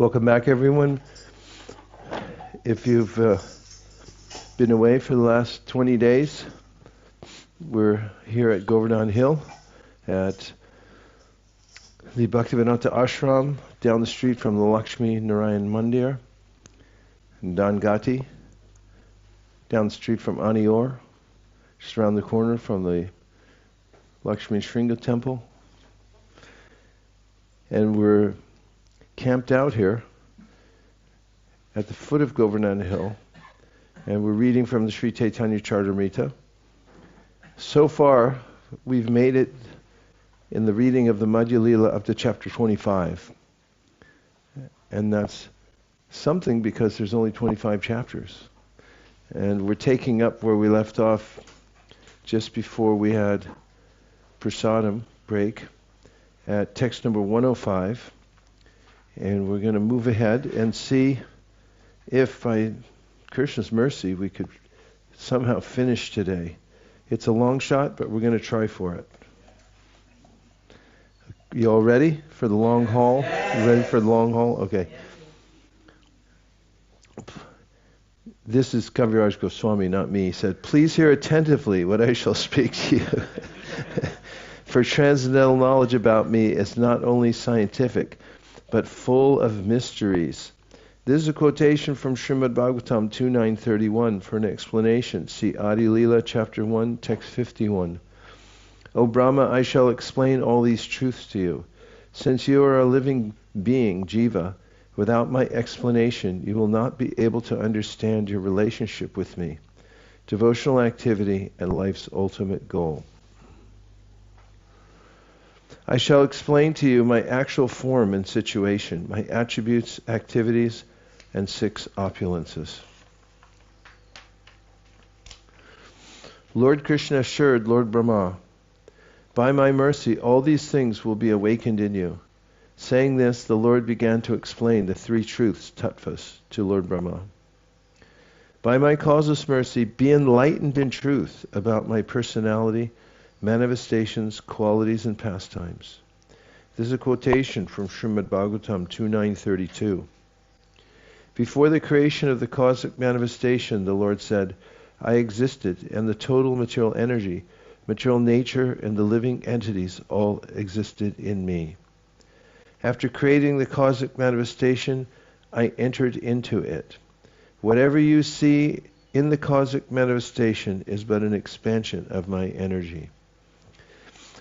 Welcome back, everyone. If you've been away for the last 20 days, we're here at Govardhana Hill at the Bhaktivedanta Ashram down the street from the Lakshmi Narayan Mandir in Dangati, down the street from Anior, just around the corner from the Lakshmi Shringa Temple. And we're camped out here at the foot of Govardhana Hill, and we're reading from the Śrī Caitanya Charitamrita. So far, we've made it in the reading of the Madhya Lila up to chapter 25. And that's something because there's only 25 chapters. And we're taking up where we left off just before we had prasadam break at text number 105. And we're going to move ahead and see if by Krishna's mercy we could somehow finish today. It's a long shot, but we're going to try for it. You all ready for the long haul? You ready for the long haul? Okay. This is Kaviraj Goswami, not me. He said, "Please hear attentively what I shall speak to you. For transcendental knowledge about me is not only scientific, but full of mysteries." This is a quotation from Srimad Bhagavatam 2.9.31 for an explanation. See Adi Lila, chapter 1, text 51. "O Brahma, I shall explain all these truths to you. Since you are a living being, Jiva, without my explanation, you will not be able to understand your relationship with me, devotional activity, and life's ultimate goal. I shall explain to you my actual form and situation, my attributes, activities, and 6 opulences." Lord Krishna assured Lord Brahma, "By my mercy, all these things will be awakened in you." Saying this, the Lord began to explain the 3 truths, tattvas, to Lord Brahma. "By my causeless mercy, be enlightened in truth about my personality, manifestations, qualities, and pastimes." This is a quotation from Srimad Bhagavatam 2.9.32. Before the creation of the cosmic manifestation, the Lord said, "I existed, and the total material energy, material nature, and the living entities all existed in me. After creating the cosmic manifestation, I entered into it. Whatever you see in the cosmic manifestation is but an expansion of my energy.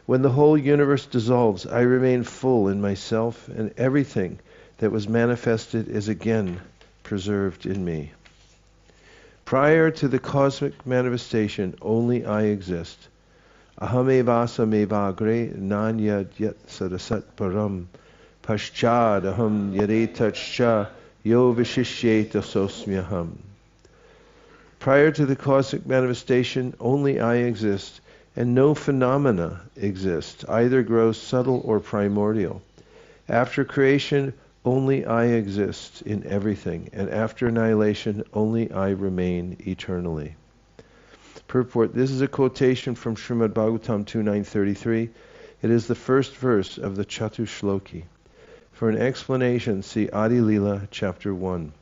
When the whole universe dissolves, I remain full in myself, and everything that was manifested is again preserved in me. Prior to the cosmic manifestation, only I exist. Ahamevasa mevagre nanyad yat sadasat param paschad aham yadetatcha yo vishishyeta sosmyaham. Prior to the cosmic manifestation, only I exist, and no phenomena exist, either gross, subtle, or primordial. After creation, only I exist in everything, and after annihilation, only I remain eternally." Purport. This is a quotation from Srimad Bhagavatam 2.9.33. It is the first verse of the Chatushloki. For an explanation, see Adi Lila, chapter 1.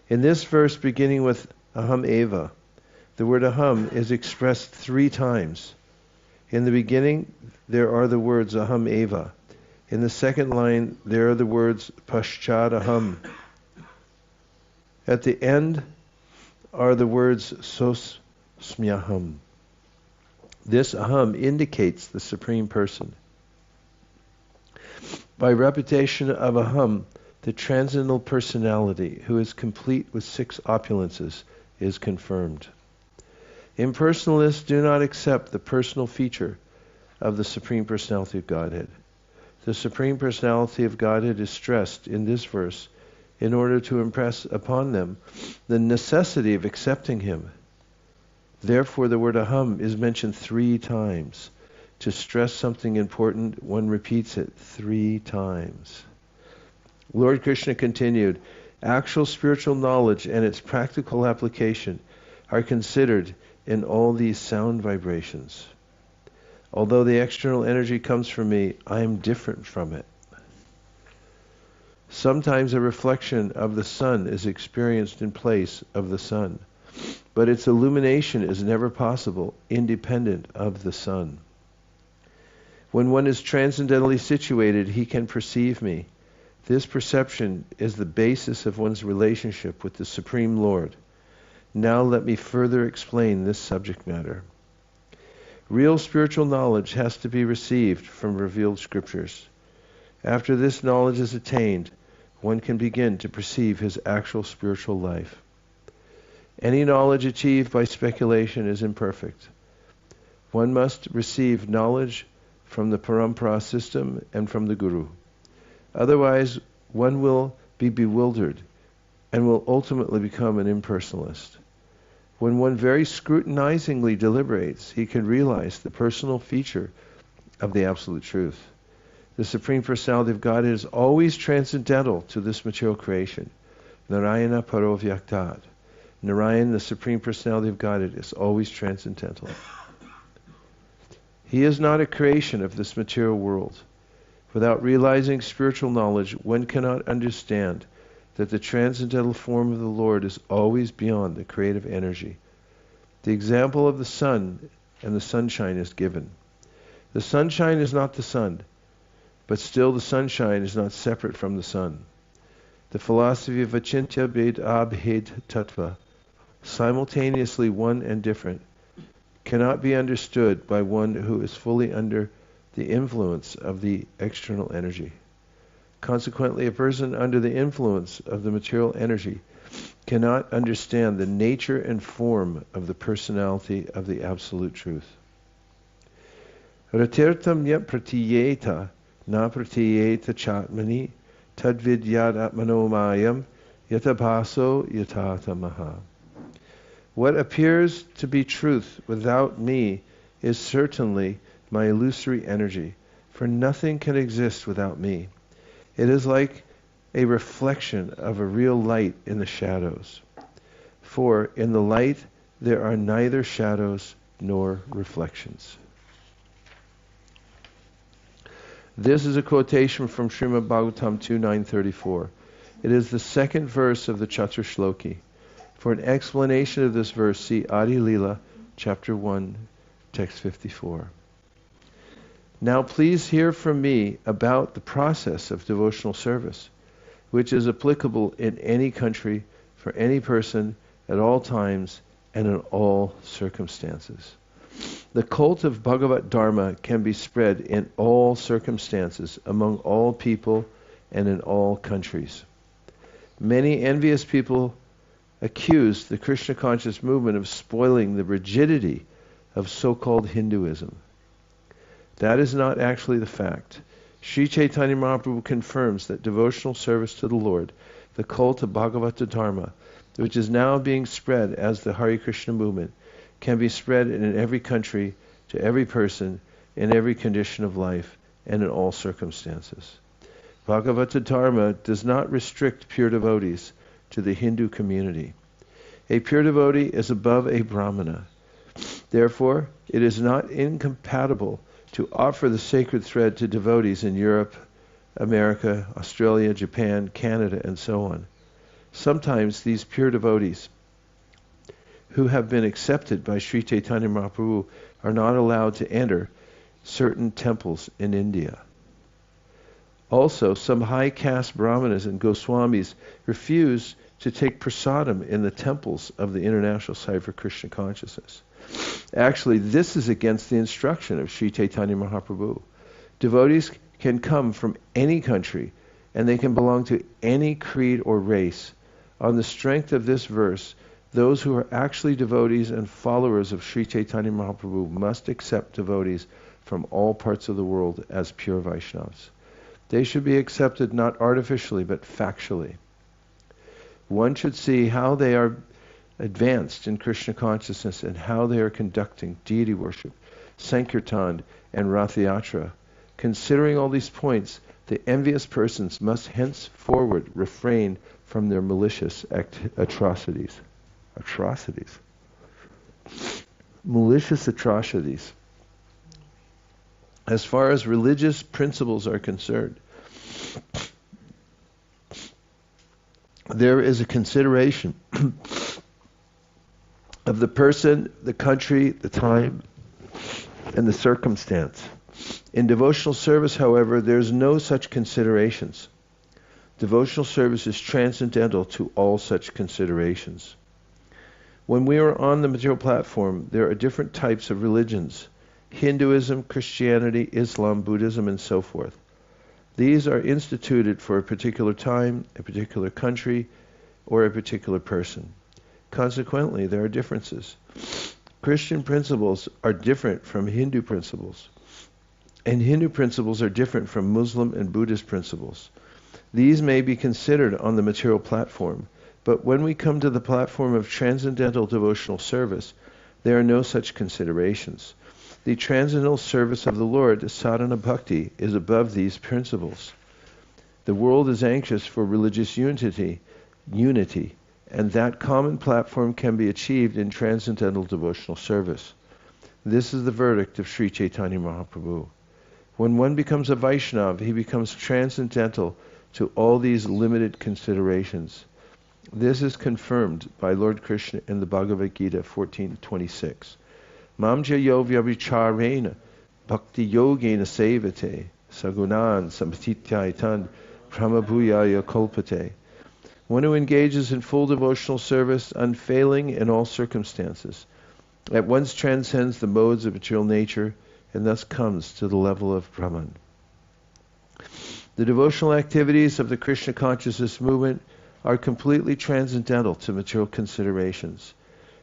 In this verse, beginning with Aham Eva, the word aham is expressed 3 times. In the beginning, there are the words aham eva. In the second line, there are the words paschad aham. At the end are the words sosmyaham. This aham indicates the Supreme Person. By repetition of aham, the transcendental personality, who is complete with 6 opulences, is confirmed. Impersonalists do not accept the personal feature of the Supreme Personality of Godhead. The Supreme Personality of Godhead is stressed in this verse in order to impress upon them the necessity of accepting Him. Therefore, the word aham is mentioned 3 times. To stress something important, one repeats it 3 times. Lord Krishna continued, "Actual spiritual knowledge and its practical application are considered in all these sound vibrations. Although the external energy comes from me, I am different from it. Sometimes a reflection of the sun is experienced in place of the sun, but its illumination is never possible independent of the sun. When one is transcendentally situated, he can perceive me. This perception is the basis of one's relationship with the Supreme Lord. Now let me further explain this subject matter. Real spiritual knowledge has to be received from revealed scriptures. After this knowledge is attained, one can begin to perceive his actual spiritual life. Any knowledge achieved by speculation is imperfect. One must receive knowledge from the parampara system and from the Guru. Otherwise, one will be bewildered and will ultimately become an impersonalist. When one very scrutinizingly deliberates, he can realize the personal feature of the Absolute Truth. The Supreme Personality of Godhead is always transcendental to this material creation. Narayana Paro Vyaktat. Narayan, the Supreme Personality of Godhead, is always transcendental. He is not a creation of this material world. Without realizing spiritual knowledge, one cannot understand that the transcendental form of the Lord is always beyond the creative energy. The example of the sun and the sunshine is given. The sunshine is not the sun, but still the sunshine is not separate from the sun. The philosophy of Achintya Bhed Abhed Tattva, simultaneously one and different, cannot be understood by one who is fully under the influence of the external energy. Consequently, a person under the influence of the material energy cannot understand the nature and form of the personality of the Absolute Truth. Ratirtam yat pratiyeta na pratiyeta chatmani tadvidyad atmanomayam yatabhaso yatata maha. What appears to be truth without me is certainly my illusory energy, for nothing can exist without me. It is like a reflection of a real light in the shadows. For in the light there are neither shadows nor reflections. This is a quotation from Srimad Bhagavatam 2.934. It is the second verse of the Chatur Shloki. For an explanation of this verse, see Adi Lila, chapter 1, text 54. Now please hear from me about the process of devotional service, which is applicable in any country, for any person, at all times, and in all circumstances. The cult of Bhagavat Dharma can be spread in all circumstances, among all people, and in all countries. Many envious people accuse the Krishna conscious movement of spoiling the rigidity of so-called Hinduism. That is not actually the fact. Śrī Caitanya Mahāprabhu confirms that devotional service to the Lord, the cult of Bhagavata Dharma, which is now being spread as the Hare Kṛṣṇa movement, can be spread in every country, to every person, in every condition of life, and in all circumstances. Bhagavata Dharma does not restrict pure devotees to the Hindu community. A pure devotee is above a Brahmana. Therefore, it is not incompatible to offer the sacred thread to devotees in Europe, America, Australia, Japan, Canada, and so on. Sometimes these pure devotees who have been accepted by Śrī Caitanya Mahāprabhu are not allowed to enter certain temples in India. Also, some high caste Brahmanas and Goswamis refuse to take prasadam in the temples of the International Society for Krishna Consciousness. Actually, this is against the instruction of Śrī Caitanya Mahāprabhu. Devotees can come from any country, and they can belong to any creed or race. On the strength of this verse, those who are actually devotees and followers of Śrī Caitanya Mahāprabhu must accept devotees from all parts of the world as pure Vaishnavas. They should be accepted not artificially, but factually. One should see how they are advanced in Krishna consciousness and how they are conducting deity worship, Sankirtan, and Rathayatra. Considering all these points, the envious persons must henceforward refrain from their malicious atrocities. Malicious atrocities. As far as religious principles are concerned, there is a consideration of the person, the country, the time, and the circumstance. In devotional service, however, there's no such considerations. Devotional service is transcendental to all such considerations. When we are on the material platform, there are different types of religions: Hinduism, Christianity, Islam, Buddhism, and so forth. These are instituted for a particular time, a particular country, or a particular person. Consequently, there are differences. Christian principles are different from Hindu principles, and Hindu principles are different from Muslim and Buddhist principles. These may be considered on the material platform, but when we come to the platform of transcendental devotional service, there are no such considerations. The transcendental service of the Lord, sadhana bhakti, is above these principles. The world is anxious for religious unity, and that common platform can be achieved in transcendental devotional service. This is the verdict of Śrī Caitanya Mahāprabhu. When one becomes a Vaishnava, he becomes transcendental to all these limited considerations. This is confirmed by Lord Krishna in the Bhagavad Gita 14:26. Mamja yo vyavicharena bhakti yogena sevate sagunan samatityaitan pramabhuyaya kolpate. One who engages in full devotional service, unfailing in all circumstances, at once transcends the modes of material nature and thus comes to the level of Brahman. The devotional activities of the Krishna consciousness movement are completely transcendental to material considerations.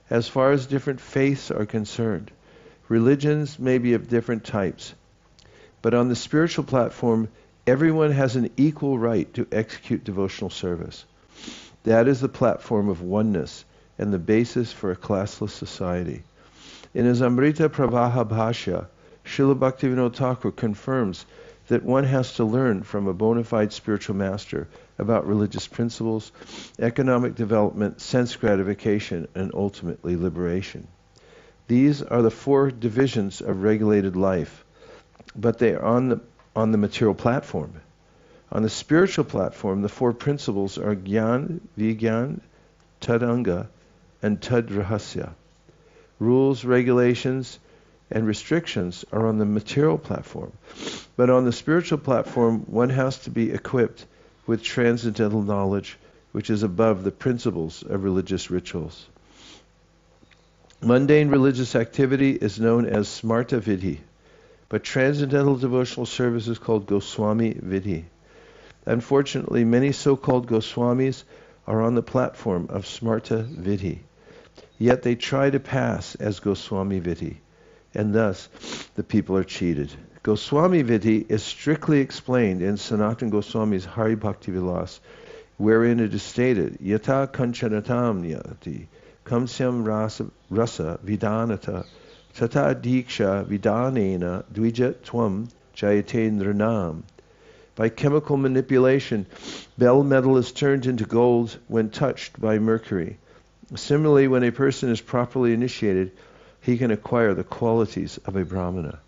As far as different faiths are concerned, religions may be of different types, but on the spiritual platform, everyone has an equal right to execute devotional service. That is the platform of oneness and the basis for a classless society. In his Amrita Pravaha Bhashya, Srila Bhaktivinoda Thakur confirms that one has to learn from a bona fide spiritual master about religious principles, economic development, sense gratification, and ultimately liberation. These are the four divisions of regulated life, but they are on the material platform. On the spiritual platform, the four principles are Gyan, Vigyan, Tadanga, and Tadrahasya. Rules, regulations, and restrictions are on the material platform. But on the spiritual platform, one has to be equipped with transcendental knowledge, which is above the principles of religious rituals. Mundane religious activity is known as Smarta Vidhi, but transcendental devotional service is called Goswami Vidhi. Unfortunately, many so-called Goswamis are on the platform of Smarta Vidhi, yet they try to pass as Goswami Vidhi, and thus the people are cheated. Goswami Vidhi is strictly explained in Sanatana Goswami's Hari Bhakti Vilas, wherein it is stated, Yata Kanchanatam Yati, Kamsyam Rasa Vidanata, Tata Diksha Vidanena Dvija Tvam Jayatendranam. By chemical manipulation, bell metal is turned into gold when touched by mercury. Similarly, when a person is properly initiated, he can acquire the qualities of a brahmana.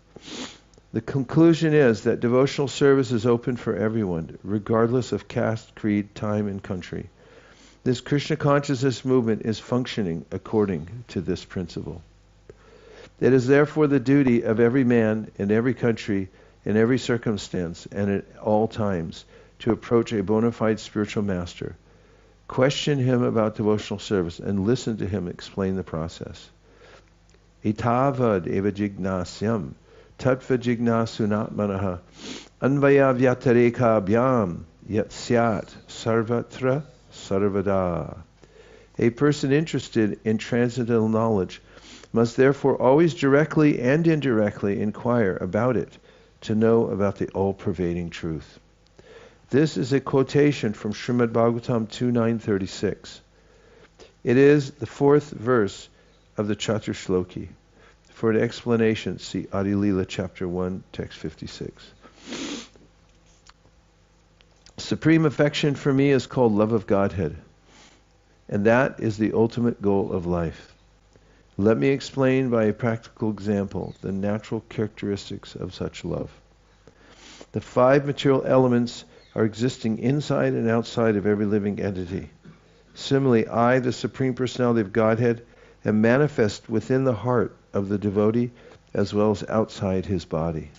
The conclusion is that devotional service is open for everyone, regardless of caste, creed, time, and country. This Krishna consciousness movement is functioning according to this principle. It is therefore the duty of every man in every country, in every circumstance, and at all times, to approach a bona fide spiritual master, question him about devotional service, and listen to him explain the process. Itavad eva jignasyam tattva jignasunatmanaha anvaya vyatareka abhyam yat syat sarvatra sarvada. A person interested in transcendental knowledge must therefore always directly and indirectly inquire about it to know about the all-pervading truth. This is a quotation from Srimad Bhagavatam 2.936. It is the fourth verse of the Chatur Shloki. For an explanation, see Adi Lila chapter 1, text 56. Supreme affection for me is called love of Godhead, and that is the ultimate goal of life. Let me explain by a practical example the natural characteristics of such love. The five material elements are existing inside and outside of every living entity. Similarly, I, the Supreme Personality of Godhead, am manifest within the heart of the devotee as well as outside his body.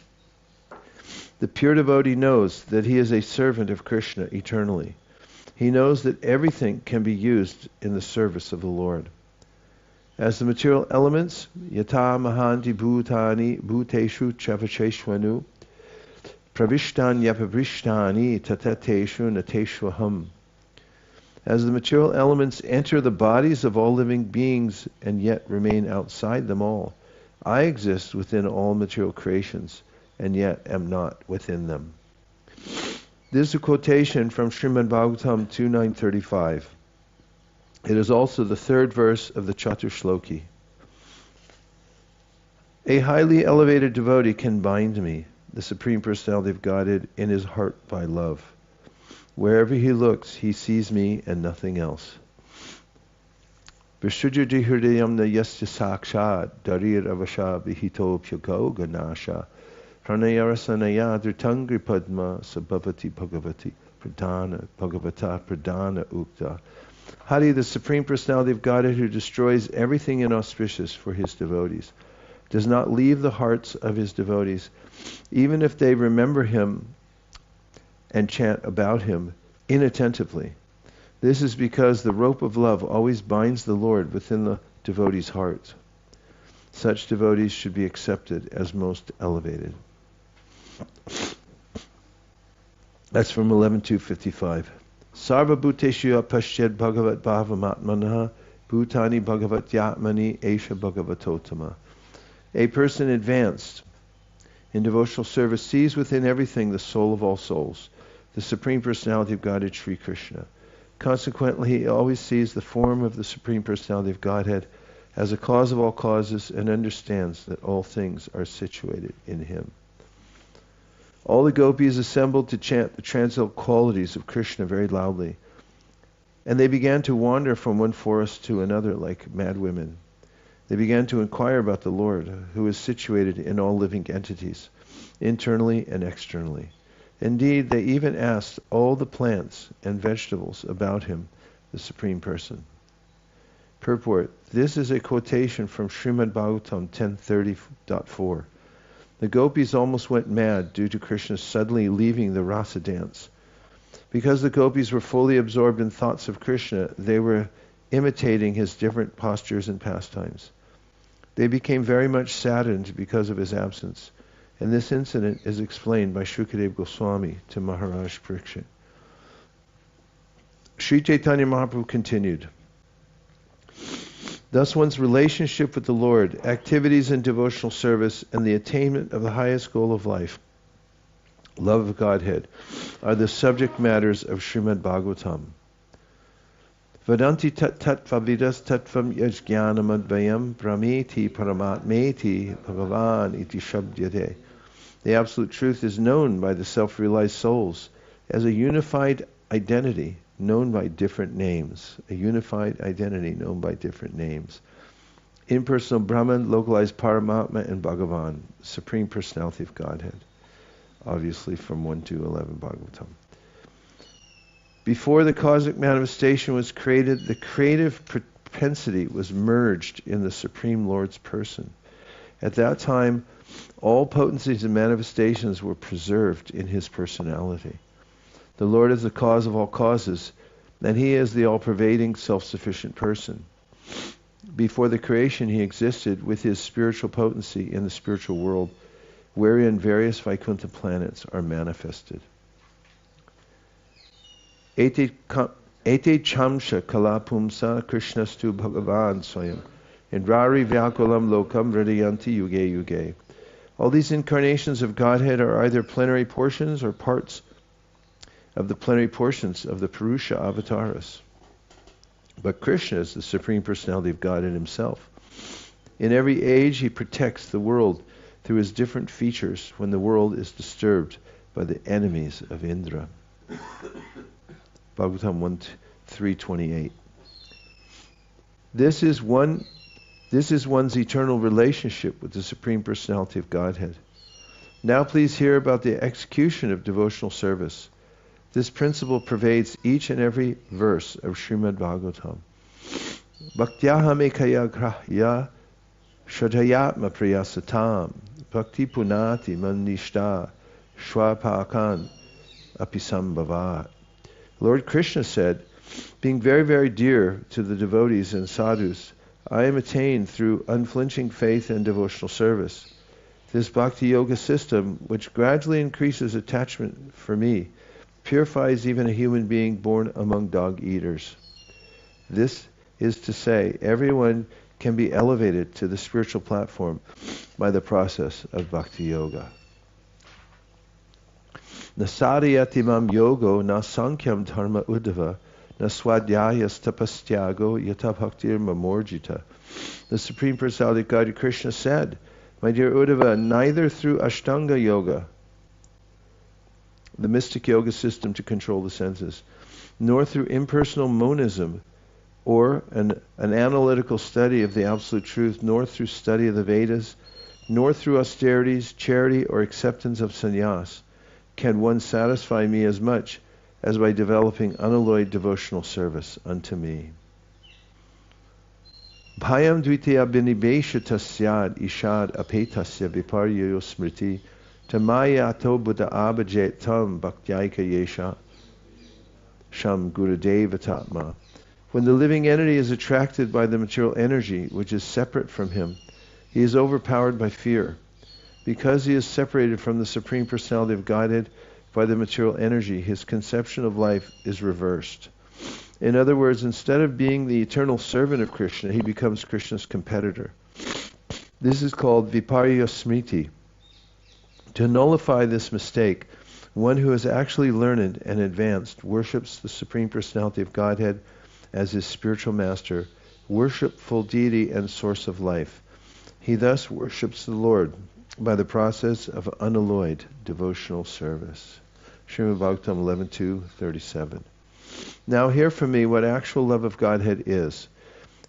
The pure devotee knows that he is a servant of Krishna eternally. He knows that everything can be used in the service of the Lord. As the material elements, yata mahanti bhutani bhuteshu chavacheshvanu, pravishtan yapavishtani tatateshu nateshvaham. As the material elements enter the bodies of all living beings and yet remain outside them all, I exist within all material creations and yet am not within them. This is a quotation from Srimad Bhagavatam 2.935. It is also the third verse of the Chaturshloki. A highly elevated devotee can bind me, the Supreme Personality of Godhead, in his heart by love. Wherever he looks, he sees me and nothing else. Vishuddhi hridayamna yasya sakshad darir avasha vihito pyago ganasha pranayarasanaya dritangri padma sabhavati bhagavati pradana bhagavata pradana ukta. Hari, the Supreme Personality of Godhead, who destroys everything inauspicious for his devotees, does not leave the hearts of his devotees, even if they remember him and chant about him inattentively. This is because the rope of love always binds the Lord within the devotee's heart. Such devotees should be accepted as most elevated. That's from 11.255. Sarva bhuteshu apashyad bhagavat bhavamatmanaha bhutani bhagavat yatmani esha bhagavatotama. A person advanced in devotional service sees within everything the soul of all souls, the Supreme Personality of Godhead, Śrī Krishna. Consequently, he always sees the form of the Supreme Personality of Godhead as a cause of all causes and understands that all things are situated in him. All the gopis assembled to chant the transcendental qualities of Krishna very loudly, and they began to wander from one forest to another like mad women. They began to inquire about the Lord, who is situated in all living entities, internally and externally. Indeed, they even asked all the plants and vegetables about him, the Supreme Person. Purport. This is a quotation from Srimad Bhagavatam 10.30.4. The gopis almost went mad due to Krishna suddenly leaving the rasa dance. Because the gopis were fully absorbed in thoughts of Krishna, they were imitating his different postures and pastimes. They became very much saddened because of his absence. And this incident is explained by Shukadeva Goswami to Maharaj Parikshit. Śrī Caitanya Mahāprabhu continued. Thus one's relationship with the Lord, activities in devotional service, and the attainment of the highest goal of life, love of Godhead, are the subject matters of Srimad Bhagavatam. Vadanti tattvavidas tattvam yajñanamadvayam brahmeti paramatmeti bhagavan iti shabdyate. The absolute truth is known by the self-realized souls as a unified identity known by different names. A unified identity known by different names. Impersonal Brahman, localized Paramatma, and Bhagavan, Supreme Personality of Godhead. Obviously from 1 to 11 Bhagavatam. Before the cosmic manifestation was created, the creative propensity was merged in the Supreme Lord's person. At that time, all potencies and manifestations were preserved in his personality. The Lord is the cause of all causes, and he is the all-pervading, self-sufficient person. Before the creation, he existed with his spiritual potency in the spiritual world, wherein various Vaikuntha planets are manifested. Ete chamsha kalapumsa krishnastu bhagavan swayam indrari vyakulam lokam vridayanti yuge yuge. All these incarnations of Godhead are either plenary portions or parts of the plenary portions of the Purusha avatars. But Krishna is the Supreme Personality of Godhead himself. In every age he protects the world through his different features when the world is disturbed by the enemies of Indra. Bhagavatam 1.3.28. This is one's eternal relationship with the Supreme Personality of Godhead. Now please hear about the execution of devotional service. This principle pervades each and every verse of Srimad Bhagavatam. Bhaktyaham ekaya grahya shradhayatma priyasatam bhakti punati manishta shwapakan apisambhavat. Lord Krishna said, being very, very dear to the devotees and sadhus, I am attained through unflinching faith and devotional service. This bhakti yoga system, which gradually increases attachment for me, purifies even a human being born among dog eaters. This is to say, everyone can be elevated to the spiritual platform by the process of bhakti yoga. Nasadhyati mam yogo na sankyam dharma uddhava na swadhyayas tapastyago yata bhaktir mamorjita. The Supreme Personality of God, Krishna, said, my dear Uddhava, neither through Ashtanga Yoga, the mystic yoga system to control the senses, nor through impersonal monism, or an analytical study of the Absolute Truth, nor through study of the Vedas, nor through austerities, charity, or acceptance of sannyas, can one satisfy me as much as by developing unalloyed devotional service unto me. Bhayam dvitiya binibeshata syad ishad apetasya viparyayo smriti tamaya ato buddha abhajet tam bhaktyayika yesha sham gurudeva tatma. When the living entity is attracted by the material energy which is separate from him, he is overpowered by fear. Because he is separated from the Supreme Personality of Godhead by the material energy, his conception of life is reversed. In other words, instead of being the eternal servant of Krishna, he becomes Krishna's competitor. This is called viparya smriti. To nullify this mistake, one who is actually learned and advanced worships the Supreme Personality of Godhead as his spiritual master, worshipful deity and source of life. He thus worships the Lord by the process of unalloyed devotional service. Srimad Bhagavatam 11.2.37. Now hear from me what actual love of Godhead is.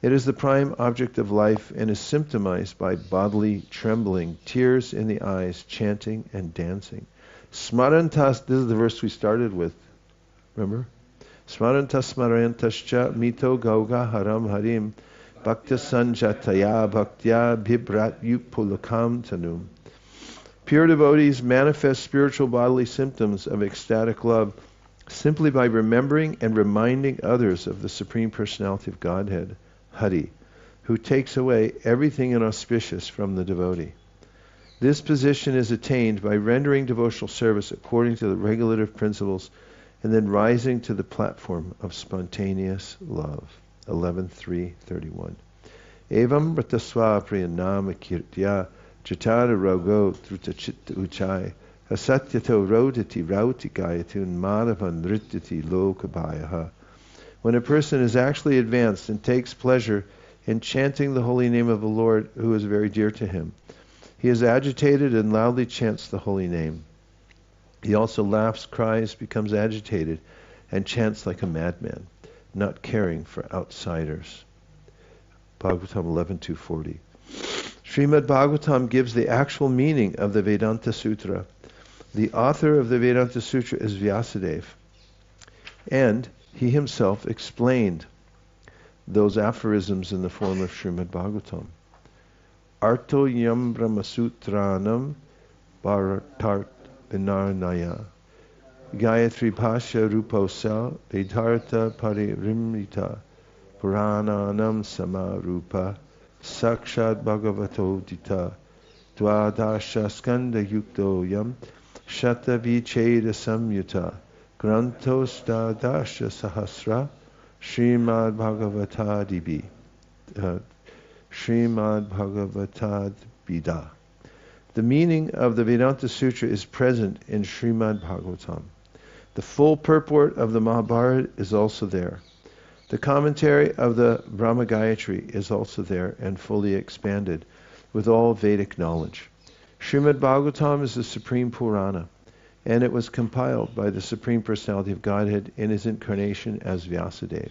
It is the prime object of life and is symptomized by bodily trembling, tears in the eyes, chanting and dancing. Smarantas, this is the verse we started with, remember? Smarantas smarantascha mito gauga haram harim bhakta sanjataya bhaktya bhibrat yupulakam tanum. Pure devotees manifest spiritual bodily symptoms of ecstatic love simply by remembering and reminding others of the Supreme Personality of Godhead, Hari, who takes away everything inauspicious from the devotee. This position is attained by rendering devotional service according to the regulative principles and then rising to the platform of spontaneous love. 11.3.31. Evam vratasva priyanama kirtya jatara rogo trutachitta uchai asatyato rodati rauti gayatun madhavan nrityati lokabhayaha. When a person is actually advanced and takes pleasure in chanting the holy name of the Lord who is very dear to him, he is agitated and loudly chants the holy name. He also laughs, cries, becomes agitated, and chants like a madman, not caring for outsiders. Bhagavatam 11.2.40. Srimad Bhagavatam gives the actual meaning of the Vedanta Sutra. The author of the Vedanta Sutra is Vyasadeva, and he himself explained those aphorisms in the form of Srimad Bhagavatam. Arto yam brahmasutranam bharatart vinarnaya Gayatri Pasha Ruposa Vedartha Paririmrita Purananam Samarupa Sakshad Bhagavato Dita Dvadasha Skanda Yukto Yam Shata Vicheda Samyuta Grantos Dadasha Sahasra Srimad Bhagavatadibi Srimad Bhagavatadbida. The meaning of the Vedanta Sutra is present in Srimad Bhagavatam. The full purport of the Mahabharata is also there. The commentary of the Brahma Gayatri is also there and fully expanded with all Vedic knowledge. Srimad Bhagavatam is the Supreme Purana, and it was compiled by the Supreme Personality of Godhead in his incarnation as Vyasadeva.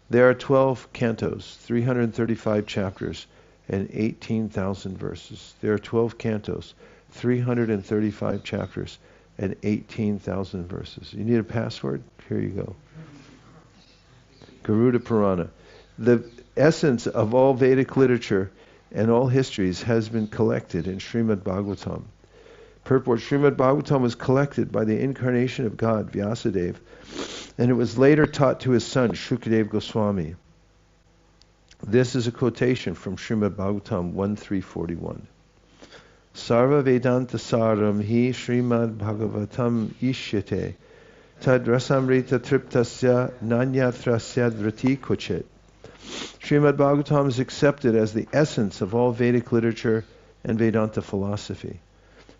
There are 12 cantos, 335 chapters, and 18,000 verses. There are 12 cantos, 335 chapters, and 18,000 verses. You need a password? Here you go. Garuda Purana. The essence of all Vedic literature and all histories has been collected in Srimad Bhagavatam. Purport: Srimad Bhagavatam was collected by the incarnation of God, Vyasadeva, and it was later taught to his son, Shukadeva Goswami. This is a quotation from Srimad Bhagavatam 1.3.41. Sarva Vedanta Saram Hi Srimad Bhagavatam Ishyate Tad Rasamrita Triptasya Nanyatrasya Dhrati Kochit. Srimad Bhagavatam is accepted as the essence of all Vedic literature and Vedanta philosophy.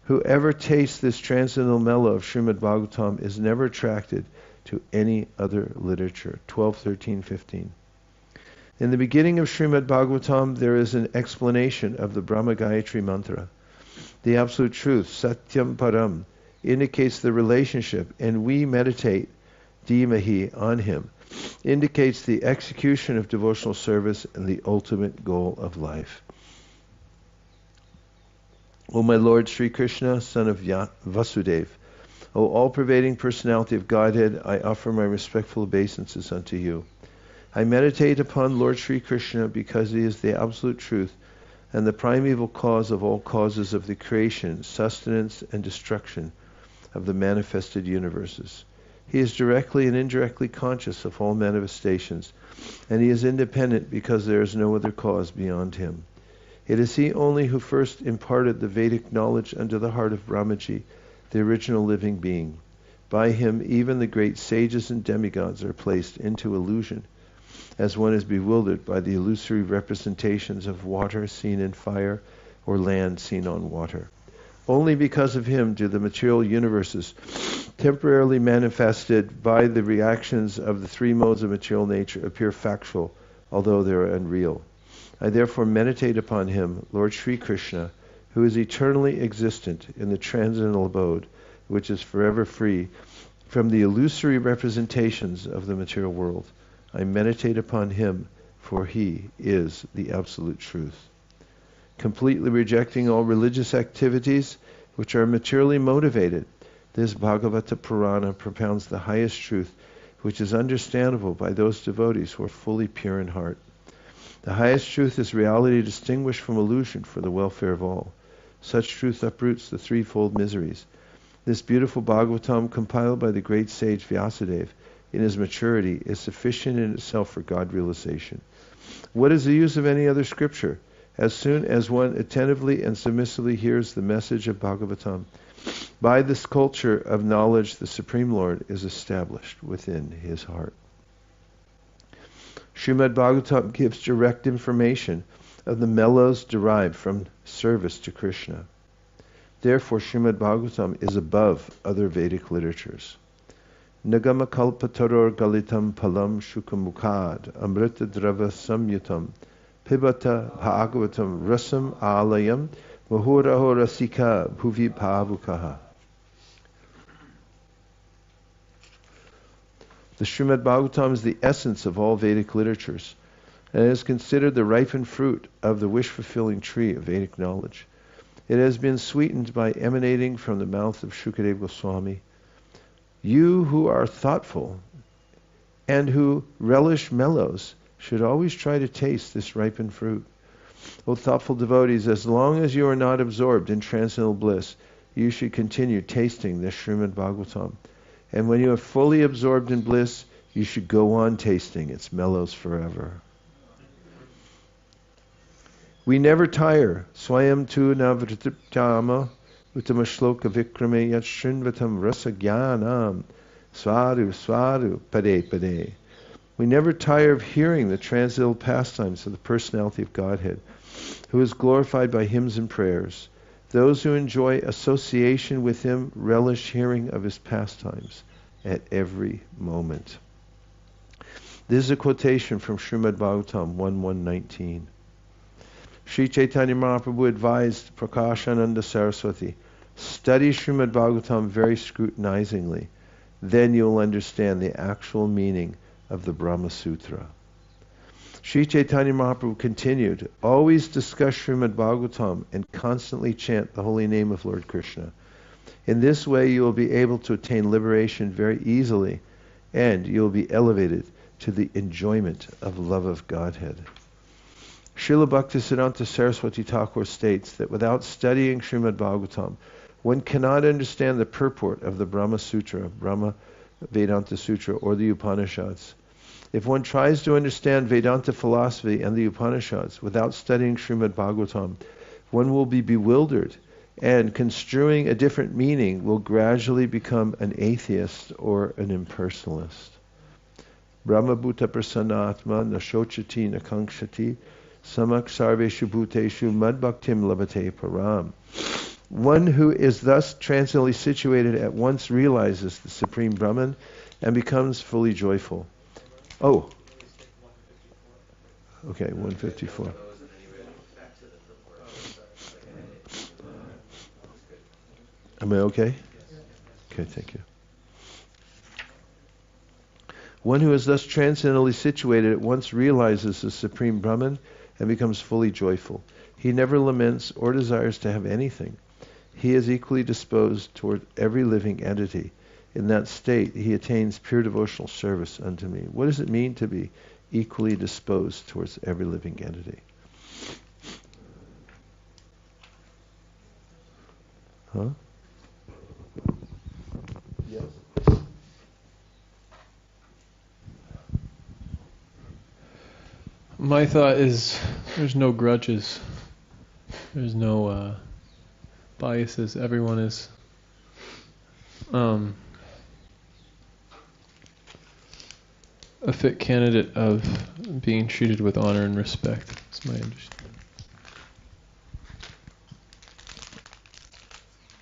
Whoever tastes this transcendental mellow of Srimad Bhagavatam is never attracted to any other literature. 12.13.15. In the beginning of Srimad Bhagavatam, there is an explanation of the Brahma Gayatri mantra. The absolute truth, Satyam Param, indicates the relationship, and we meditate, Dhimahi, on him, indicates the execution of devotional service and the ultimate goal of life. O my Lord Śrī Caitanya, son of Vasudeva, O all-pervading personality of Godhead, I offer my respectful obeisances unto you. I meditate upon Lord Śrī Caitanya because he is the absolute truth and the primeval cause of all causes of the creation, sustenance, and destruction of the manifested universes. He is directly and indirectly conscious of all manifestations, and he is independent because there is no other cause beyond him. It is he only who first imparted the Vedic knowledge unto the heart of Brahmaji, the original living being. By him, even the great sages and demigods are placed into illusion, as one is bewildered by the illusory representations of water seen in fire or land seen on water. Only because of him do the material universes, temporarily manifested by the reactions of the three modes of material nature, appear factual, although they are unreal. I therefore meditate upon him, Lord Śrī Caitanya, who is eternally existent in the transcendental abode, which is forever free from the illusory representations of the material world. I meditate upon him, for he is the absolute truth. Completely rejecting all religious activities which are materially motivated, this Bhagavata Purana propounds the highest truth, which is understandable by those devotees who are fully pure in heart. The highest truth is reality distinguished from illusion for the welfare of all. Such truth uproots the threefold miseries. This beautiful Bhagavatam, compiled by the great sage Vyasadeva in his maturity, is sufficient in itself for God realization. What is the use of any other scripture? As soon as one attentively and submissively hears the message of Bhagavatam, by this culture of knowledge, the Supreme Lord is established within his heart. Srimad Bhagavatam gives direct information of the mellows derived from service to Krishna. Therefore, Srimad Bhagavatam is above other Vedic literatures. Nagama kalpataror galitam palam shukamukad amrita drava samyutam pibata bhagavatam rasam alayam vahuraho rasika bhuvi bhavukaha. The Srimad Bhagavatam is the essence of all Vedic literatures, and is considered the ripened fruit of the wish-fulfilling tree of Vedic knowledge. It has been sweetened by emanating from the mouth of Shukadeva Goswami. You who are thoughtful and who relish mellows should always try to taste this ripened fruit. O thoughtful devotees, as long as you are not absorbed in transcendental bliss, you should continue tasting this Srimad Bhagavatam. And when you are fully absorbed in bliss, you should go on tasting its mellows forever. We never tire. Swayam tu navritiptama uttama shloka vikrame yat shrinvatam rasagyanam swadu swadu pade pade. We never tire of hearing the transcendental pastimes of the personality of Godhead, who is glorified by hymns and prayers. Those who enjoy association with him relish hearing of his pastimes at every moment. This is a quotation from Srimad Bhagavatam 1.1.19. Śrī Caitanya Mahāprabhu advised Prakashananda Saraswati, study Srimad Bhagavatam very scrutinizingly. Then you'll understand the actual meaning of the Brahma Sutra. Śrī Caitanya Mahāprabhu continued, always discuss Srimad Bhagavatam and constantly chant the holy name of Lord Krishna. In this way you will be able to attain liberation very easily, and you will be elevated to the enjoyment of love of Godhead. Srila Bhaktisiddhanta Saraswati Thakur states that without studying Srimad Bhagavatam, one cannot understand the purport of the Brahma Sutra, Brahma Vedanta Sutra, or the Upanishads. If one tries to understand Vedanta philosophy and the Upanishads without studying Srimad Bhagavatam, one will be bewildered, and construing a different meaning will gradually become an atheist or an impersonalist. Brahma bhuta prasannatma nashochati nakangshati samak sarveshu bhuteshu madbhaktim labhate param. One who is thus transcendently situated at once realizes the Supreme Brahman and becomes fully joyful. Oh. Okay, 154. Am I okay? Okay, thank you. One who is thus transcendently situated at once realizes the Supreme Brahman and becomes fully joyful. He never laments or desires to have anything. He is equally disposed toward every living entity. In that state, he attains pure devotional service unto me. What does it mean to be equally disposed towards every living entity? Huh? Yes. My thought is there's no grudges. There's no biases. Everyone is a fit candidate of being treated with honor and respect. That's my understanding.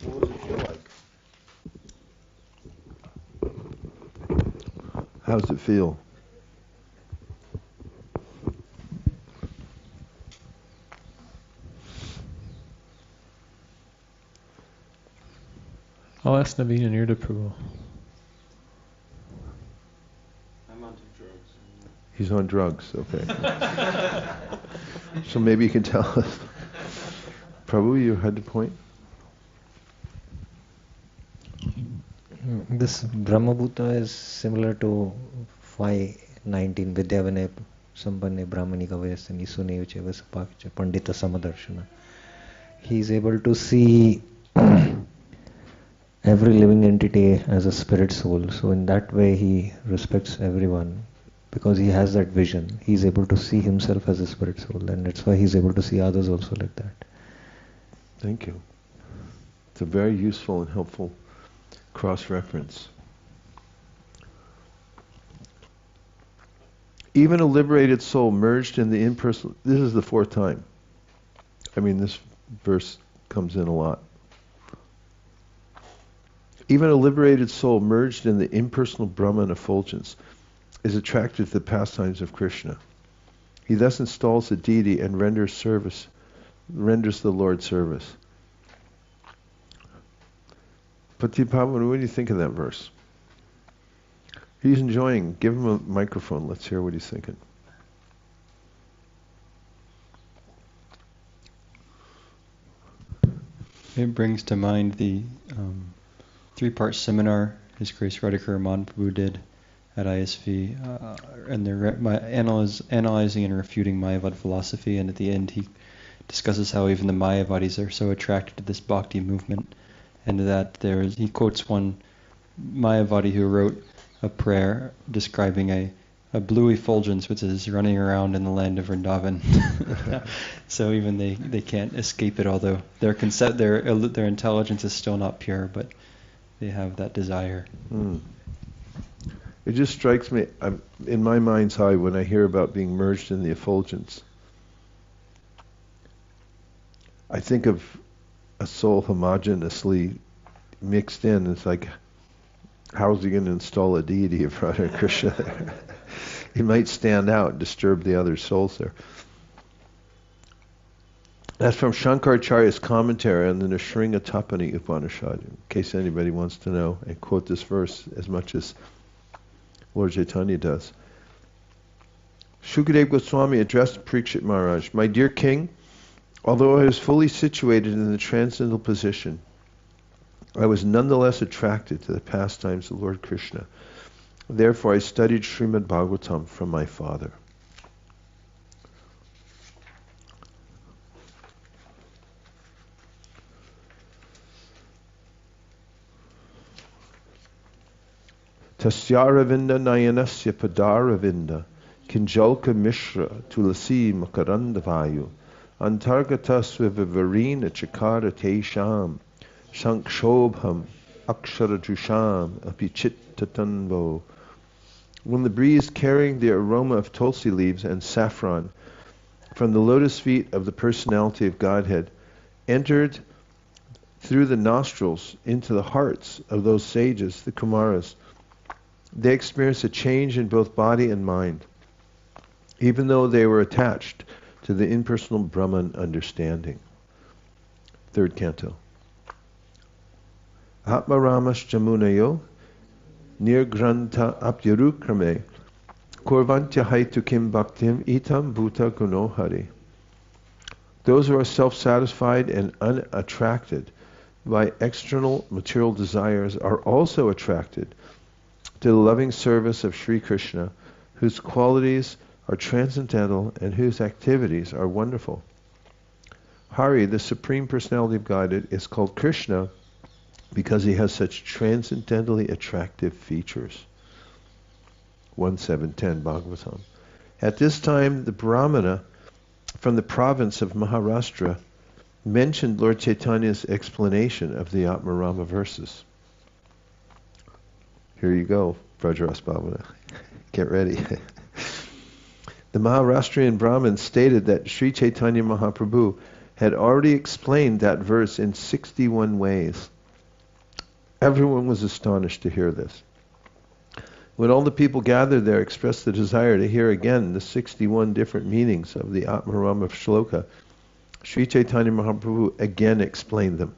What does it feel like? How does it feel? I'll ask Naveen and your approval. I'm onto drugs. He's on drugs, okay. So maybe you can tell us. Prabhu, you had the point? This Brahmabhuta is similar to 519 Vidyavanay Sampanne Brahmanika Vayasani Sunevche Vasapakcha Pandita Samadarshana. He is able to see every living entity as a spirit soul. So in that way he respects everyone because he has that vision. He is able to see himself as a spirit soul, and that's why he is able to see others also like that. Thank you. It's a very useful and helpful cross-reference. Even a liberated soul merged in the impersonal... This is the fourth time. I mean, this verse comes in a lot. Even a liberated soul merged in the impersonal Brahman effulgence is attracted to the pastimes of Krishna. He thus installs the deity and renders the Lord service. Patipavan, what do you think of that verse? He's enjoying. Give him a microphone. Let's hear what he's thinking. It brings to mind the three-part seminar His Grace Hare Kṛṣṇa Mahāprabhu did at ISV, and they're analyzing and refuting Mayavad philosophy, and at the end he discusses how even the Mayavadis are so attracted to this bhakti movement, and that he quotes one Mayavadi who wrote a prayer describing a blue effulgence which is running around in the land of Vrindavan. So even they can't escape it, although their intelligence is still not pure, but they have that desire. It just strikes me, in my mind's eye, when I hear about being merged in the effulgence, I think of a soul homogeneously mixed in. It's like, how's he going to install a deity of Hare Kṛṣṇa there? He might stand out and disturb the other souls there. That's from Shankaracharya's commentary on the Nisringatapani Upanishad, in case anybody wants to know, and quote this verse as much as Lord Chaitanya does. Shukadeva Goswami addressed Parikshit Maharaj, "My dear king, although I was fully situated in the transcendental position, I was nonetheless attracted to the pastimes of Lord Krishna. Therefore I studied Srimad Bhagavatam from my father. Tasyaravinda nayanasya padaravinda kinjalka mishra tulasi makaranda vayu antargatasva vivarina chakara tesham shankshobham akshara jusham apichittatanvo. When the breeze carrying the aroma of tulsi leaves and saffron from the lotus feet of the personality of Godhead entered through the nostrils into the hearts of those sages, the Kumaras, they experienced a change in both body and mind, even though they were attached to the impersonal Brahman understanding. Third canto. Atmaramas jamunayo nirgranta apyarukrame kurvantya haitu kim bhaktim itam bhuta guno hari. Those who are self-satisfied and unattracted by external material desires are also attracted to the loving service of Śrī Krishna, whose qualities are transcendental and whose activities are wonderful. Hari, the Supreme Personality of Godhead, is called Krishna because he has such transcendently attractive features. 1.7.10 Bhagavatam. At this time, the Brahmana from the province of Maharashtra mentioned Lord Chaitanya's explanation of the Atmarama verses. Here you go, Vrajaras Bhavana. Get ready. The Maharashtrian Brahmin stated that Śrī Caitanya Mahāprabhu had already explained that verse in 61 ways. Everyone was astonished to hear this. When all the people gathered there expressed the desire to hear again the 61 different meanings of the Atmarama Shloka, Śrī Caitanya Mahāprabhu again explained them.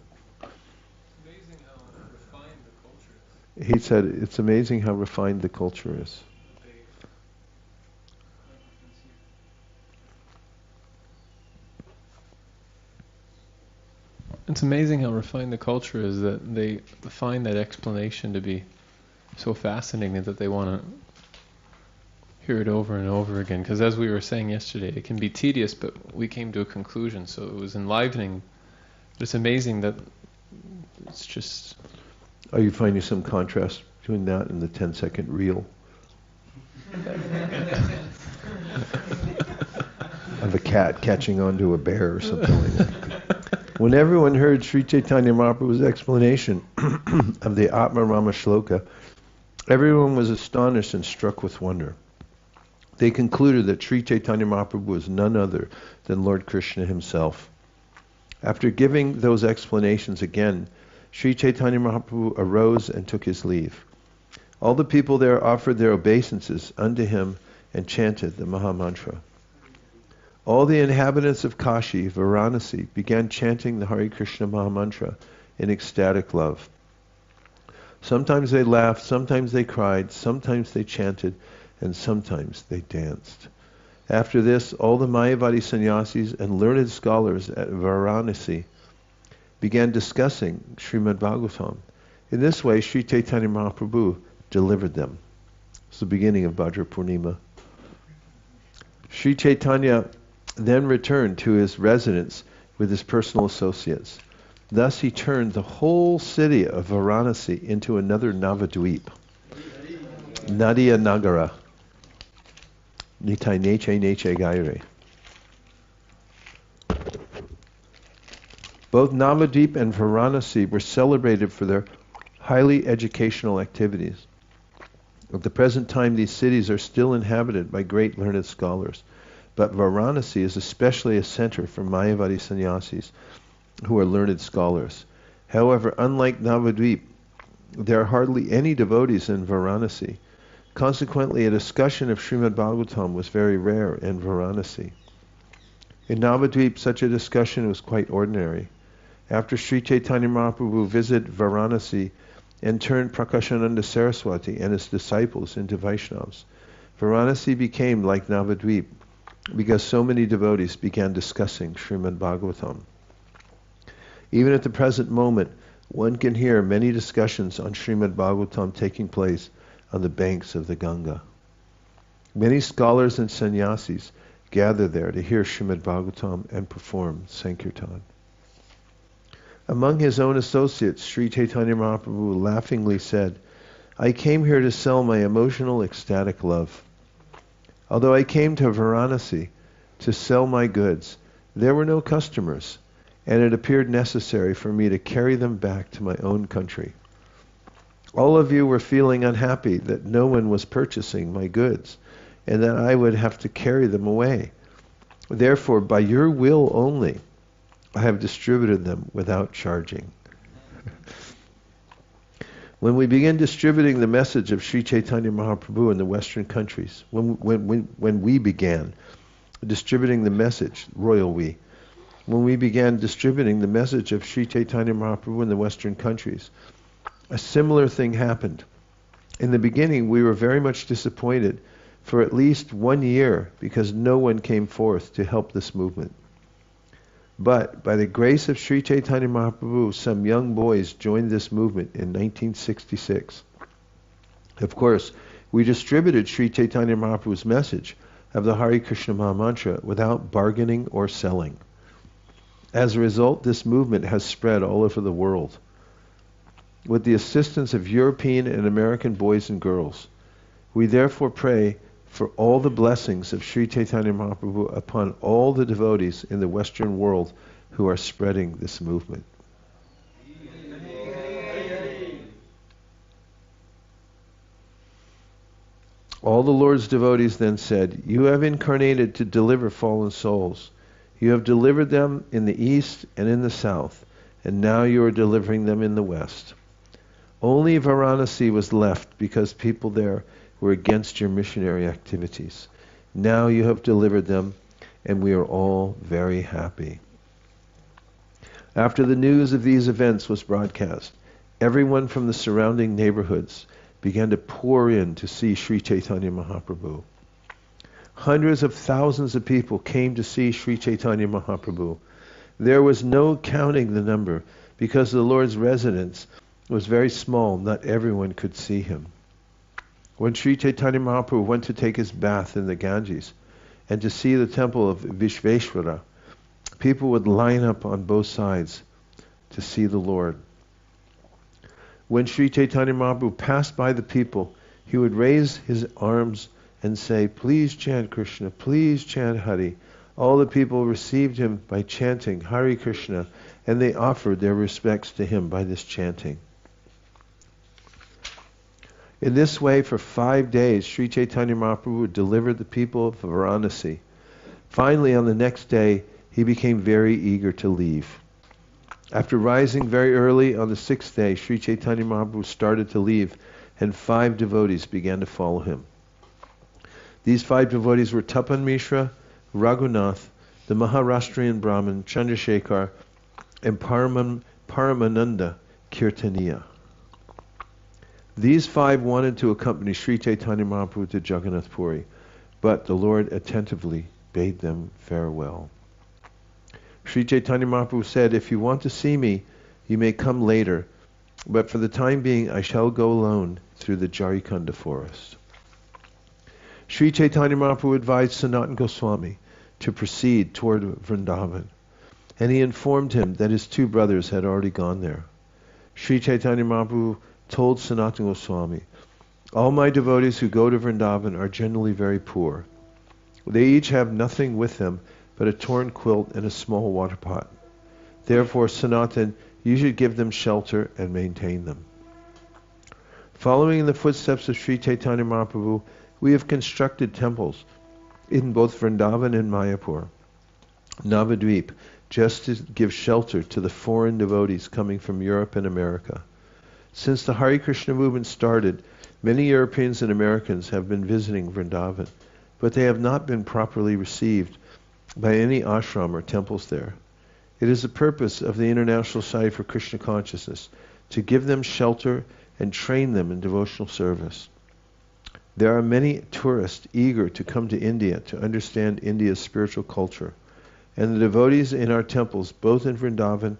He said, it's amazing how refined the culture is. It's amazing how refined the culture is that they find that explanation to be so fascinating that they want to hear it over and over again. Because as we were saying yesterday, it can be tedious, but we came to a conclusion, so it was enlivening. But it's amazing that it's just... Are you finding some contrast between that and the 10-second reel? Of a cat catching onto a bear or something like that. When everyone heard Śrī Caitanya Mahāprabhu's explanation of the Atmarama Shloka, everyone was astonished and struck with wonder. They concluded that Śrī Caitanya Mahāprabhu was none other than Lord Krishna himself. After giving those explanations again, Śrī Caitanya Mahāprabhu arose and took his leave. All the people there offered their obeisances unto him and chanted the mahā-mantra. All the inhabitants of Kashi, Varanasi, began chanting the Hare Kṛṣṇa mahā-mantra in ecstatic love. Sometimes they laughed, sometimes they cried, sometimes they chanted, and sometimes they danced. After this, all the Mayavadi sannyasis and learned scholars at Varanasi began discussing Srimad Bhagavatam. In this way, Śrī Caitanya Mahāprabhu delivered them. It's the beginning of Bhadra Purnima. Śrī Caitanya then returned to his residence with his personal associates. Thus he turned the whole city of Varanasi into another Navadvip, Nadia Nagara, Nitai Neche Neche Gaire. Both Navadvip and Varanasi were celebrated for their highly educational activities. At the present time, these cities are still inhabited by great learned scholars, but Varanasi is especially a center for Mayavadi sannyasis who are learned scholars. However, unlike Navadvip, there are hardly any devotees in Varanasi. Consequently, a discussion of Srimad Bhagavatam was very rare in Varanasi. In Navadvip, such a discussion was quite ordinary. After Śrī Caitanya Mahāprabhu visited Varanasi and turned Prakashananda Saraswati and his disciples into Vaishnavas, Varanasi became like Navadvip because so many devotees began discussing Srimad Bhagavatam. Even at the present moment, one can hear many discussions on Srimad Bhagavatam taking place on the banks of the Ganga. Many scholars and sannyasis gather there to hear Srimad Bhagavatam and perform Sankirtan. Among his own associates, Śrī Caitanya Mahāprabhu laughingly said, "I came here to sell my emotional, ecstatic love. Although I came to Varanasi to sell my goods, there were no customers, and it appeared necessary for me to carry them back to my own country. All of you were feeling unhappy that no one was purchasing my goods, and that I would have to carry them away. Therefore, by your will only, I have distributed them without charging." When we begin distributing the message of Śrī Caitanya Mahāprabhu in the Western countries, when we began distributing the message, royal we, when we began distributing the message of Śrī Caitanya Mahāprabhu in the Western countries, a similar thing happened. In the beginning, we were very much disappointed for at least 1 year because no one came forth to help this movement. But by the grace of Śrī Caitanya Mahāprabhu, some young boys joined this movement in 1966. Of course, we distributed Śrī Caitanya Mahāprabhu's message of the Hare Kṛṣṇa mahā-mantra without bargaining or selling. As a result, this movement has spread all over the world. With the assistance of European and American boys and girls, we therefore pray for all the blessings of Śrī Caitanya Mahāprabhu upon all the devotees in the Western world who are spreading this movement. All the Lord's devotees then said, "You have incarnated to deliver fallen souls. You have delivered them in the east and in the south, and now you are delivering them in the west. Only Varanasi was left because people there were against your missionary activities. Now you have delivered them, and we are all very happy." After the news of these events was broadcast, everyone from the surrounding neighborhoods began to pour in to see Śrī Caitanya Mahāprabhu. Hundreds of thousands of people came to see Śrī Caitanya Mahāprabhu. There was no counting the number because the Lord's residence was very small. Not everyone could see him. When Śrī Caitanya Mahāprabhu went to take his bath in the Ganges and to see the temple of Vishveshvara, people would line up on both sides to see the Lord. When Śrī Caitanya Mahāprabhu passed by the people, he would raise his arms and say, "Please chant Krishna, please chant Hari." All the people received him by chanting Hare Kṛṣṇa, and they offered their respects to him by this chanting. In this way, for 5 days, Śrī Caitanya Mahāprabhu delivered the people of Varanasi. Finally, on the next day, he became very eager to leave. After rising very early on the 6th day, Śrī Caitanya Mahāprabhu started to leave, and 5 devotees began to follow him. These 5 devotees were Tapan Mishra, Raghunath, the Maharashtrian Brahmin, Chandrasekhar, and Paramananda Kirtaniya. These 5 wanted to accompany Śrī Caitanya Mahāprabhu to Jagannath Puri, but the Lord attentively bade them farewell. Śrī Caitanya Mahāprabhu said, "If you want to see me, you may come later, but for the time being I shall go alone through the Jarikanda forest." Śrī Caitanya Mahāprabhu advised Sanatana Goswami to proceed toward Vrindavan, and he informed him that his 2 brothers had already gone there. Śrī Caitanya Mahāprabhu told Sanatana Goswami, "All my devotees who go to Vrindavan are generally very poor. They each have nothing with them but a torn quilt and a small water pot. Therefore, Sanatan, you should give them shelter and maintain them." Following in the footsteps of Śrī Caitanya Mahāprabhu, we have constructed temples in both Vrindavan and Mayapur, Navadvip, just to give shelter to the foreign devotees coming from Europe and America. Since the Hare Kṛṣṇa movement started, many Europeans and Americans have been visiting Vrindavan, but they have not been properly received by any ashram or temples there. It is the purpose of the International Society for Krishna Consciousness to give them shelter and train them in devotional service. There are many tourists eager to come to India to understand India's spiritual culture, and the devotees in our temples, both in Vrindavan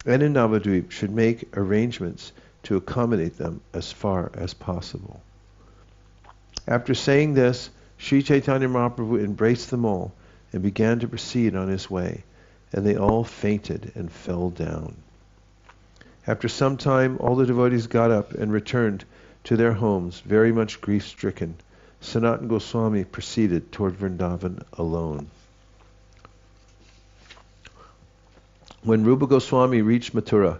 and in Navadvip should make arrangements to accommodate them as far as possible. After saying this, Śrī Caitanya Mahāprabhu embraced them all and began to proceed on his way, and they all fainted and fell down. After some time, all the devotees got up and returned to their homes, very much grief-stricken. Sanatana Goswami proceeded toward Vrindavan alone. When Rupa Goswami reached Mathura,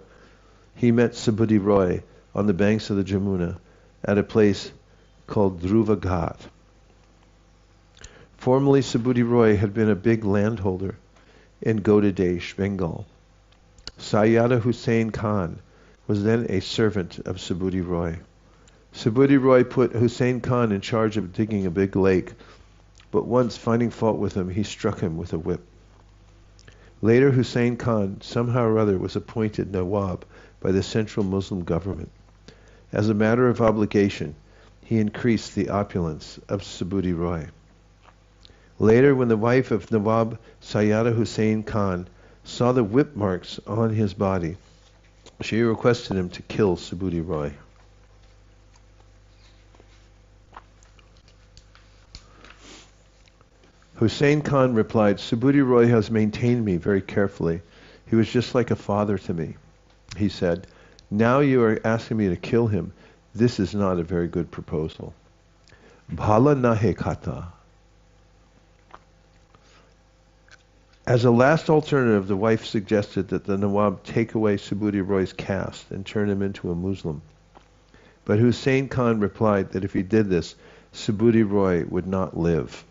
he met Subhuti Roy on the banks of the Jamuna at a place called Dhruva Ghat. Formerly, Subhuti Roy had been a big landholder in Godadesh, Bengal. Sayyada Hussain Khan was then a servant of Subhuti Roy. Subhuti Roy put Hussain Khan in charge of digging a big lake, but once, finding fault with him, he struck him with a whip. Later, Hussain Khan somehow or other was appointed Nawab by the central Muslim government. As a matter of obligation, he increased the opulence of Subhuti Roy. Later, when the wife of Nawab Sayyada Hussain Khan saw the whip marks on his body, she requested him to kill Subhuti Roy. Hussain Khan replied, "Subhuti Roy has maintained me very carefully. He was just like a father to me." He said, "Now you are asking me to kill him. This is not a very good proposal." Bhala nahe kata. As a last alternative, the wife suggested that the Nawab take away Subhuti Roy's caste and turn him into a Muslim. But Hussain Khan replied that if he did this, Subhuti Roy would not live.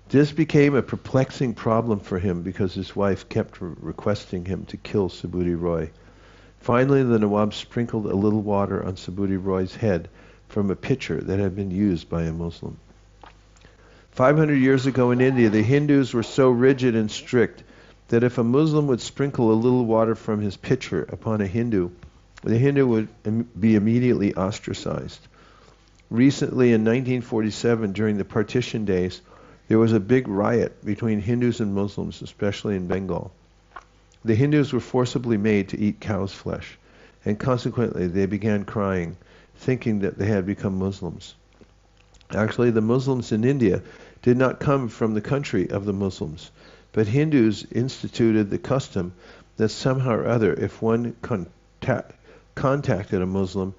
This became a perplexing problem for him because his wife kept requesting him to kill Subhuti Roy. Finally, the Nawab sprinkled a little water on Subhuti Roy's head from a pitcher that had been used by a Muslim. 500 years ago in India, the Hindus were so rigid and strict that if a Muslim would sprinkle a little water from his pitcher upon a Hindu, the Hindu would be immediately ostracized. Recently, in 1947, during the partition days, there was a big riot between Hindus and Muslims, especially in Bengal. The Hindus were forcibly made to eat cow's flesh, and consequently they began crying, thinking that they had become Muslims. Actually, the Muslims in India did not come from the country of the Muslims, but Hindus instituted the custom that somehow or other, if one contacted a Muslim,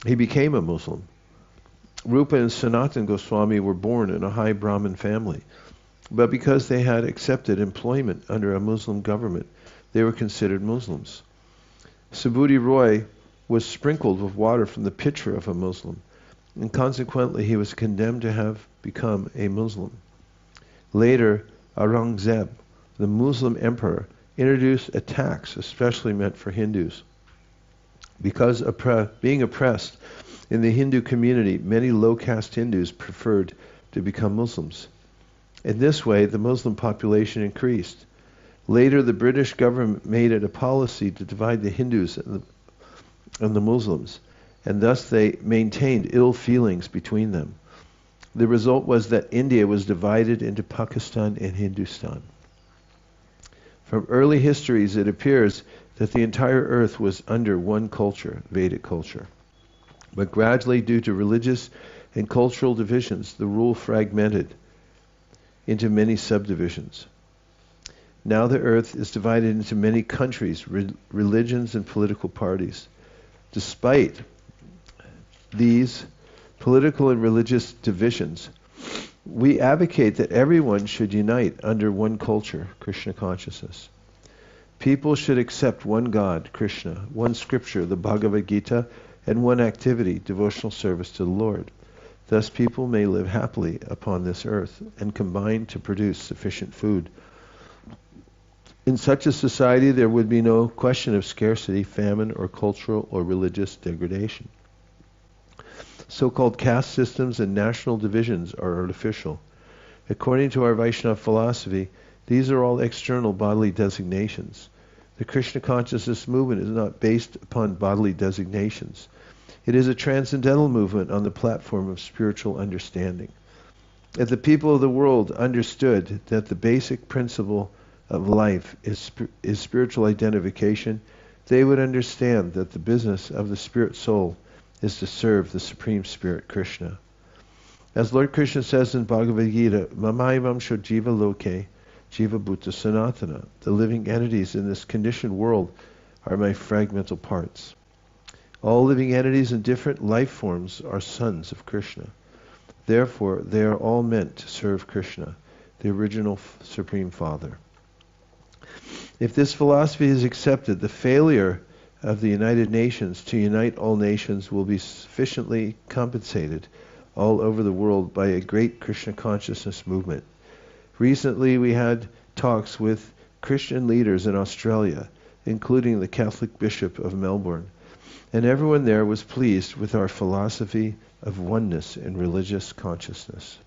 he became a Muslim. Rupa and Sanatana Goswami were born in a high Brahmin family, but because they had accepted employment under a Muslim government, they were considered Muslims. Subhuti Roy was sprinkled with water from the pitcher of a Muslim, and consequently he was condemned to have become a Muslim. Later, Aurangzeb, the Muslim emperor, introduced a tax especially meant for Hindus. Because being oppressed in the Hindu community, many low-caste Hindus preferred to become Muslims. In this way, the Muslim population increased. Later, the British government made it a policy to divide the Hindus and the Muslims, and thus they maintained ill feelings between them. The result was that India was divided into Pakistan and Hindustan. From early histories, it appears that the entire earth was under one culture, Vedic culture. But gradually, due to religious and cultural divisions, the rule fragmented into many subdivisions. Now the earth is divided into many countries, religions, and political parties. Despite these political and religious divisions, we advocate that everyone should unite under one culture, Krishna consciousness. People should accept one God, Krishna, one scripture, the Bhagavad Gita, and one activity, devotional service to the Lord. Thus people may live happily upon this earth and combine to produce sufficient food. In such a society, there would be no question of scarcity, famine, or cultural or religious degradation. So-called caste systems and national divisions are artificial. According to our Vaishnava philosophy, these are all external bodily designations. The Krishna consciousness movement is not based upon bodily designations. It is a transcendental movement on the platform of spiritual understanding. If the people of the world understood that the basic principle of life is spiritual identification, they would understand that the business of the spirit soul is to serve the Supreme Spirit, Krishna. As Lord Krishna says in Bhagavad Gita, Mamaivam sho jiva loke, jiva bhuta sanatana. The living entities in this conditioned world are my fragmental parts. All living entities in different life forms are sons of Krishna. Therefore, they are all meant to serve Krishna, the original Supreme Father. If this philosophy is accepted, the failure of the United Nations to unite all nations will be sufficiently compensated all over the world by a great Krishna consciousness movement. Recently we had talks with Christian leaders in Australia, including the Catholic Bishop of Melbourne, and everyone there was pleased with our philosophy of oneness in religious consciousness.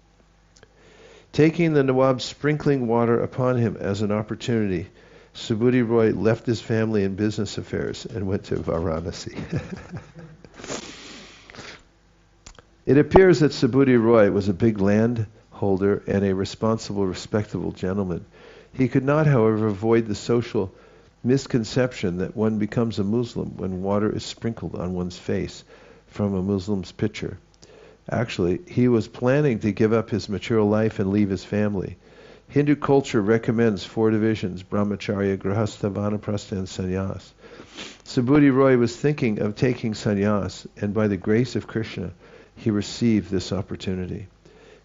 Taking the Nawab sprinkling water upon him as an opportunity, Subhuti Roy left his family and business affairs and went to Varanasi. It appears that Subhuti Roy was a big landholder and a responsible, respectable gentleman. He could not, however, avoid the social misconception that one becomes a Muslim when water is sprinkled on one's face from a Muslim's pitcher. Actually, he was planning to give up his material life and leave his family. Hindu culture recommends 4 divisions: brahmacharya, grihastha, vanaprastha, and sannyas. Subhuti Roy was thinking of taking sannyas, and by the grace of Krishna, he received this opportunity.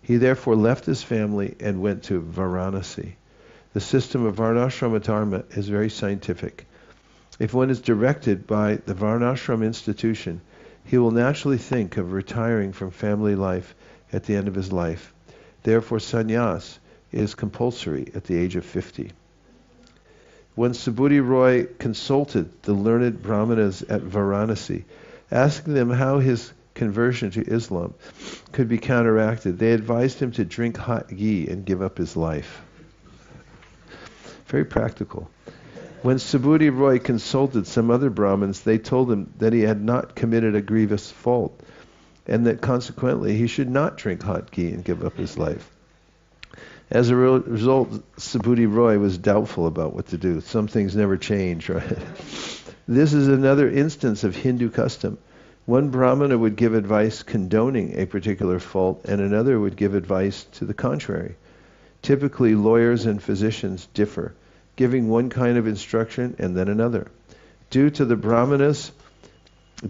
He therefore left his family and went to Varanasi. The system of Varnashrama Dharma is very scientific. If one is directed by the Varnashram institution, he will naturally think of retiring from family life at the end of his life. Therefore, sannyas is compulsory at the age of 50. When Subhuti Roy consulted the learned brahmanas at Varanasi, asking them how his conversion to Islam could be counteracted, they advised him to drink hot ghee and give up his life. Very practical. When Subhuti Roy consulted some other Brahmins, they told him that he had not committed a grievous fault, and that consequently he should not drink hot ghee and give up his life. As a result, Subhuti Roy was doubtful about what to do. Some things never change, right? This is another instance of Hindu custom. One Brahmana would give advice condoning a particular fault, and another would give advice to the contrary. Typically, lawyers and physicians differ, giving one kind of instruction and then another. Due to the Brahmanas'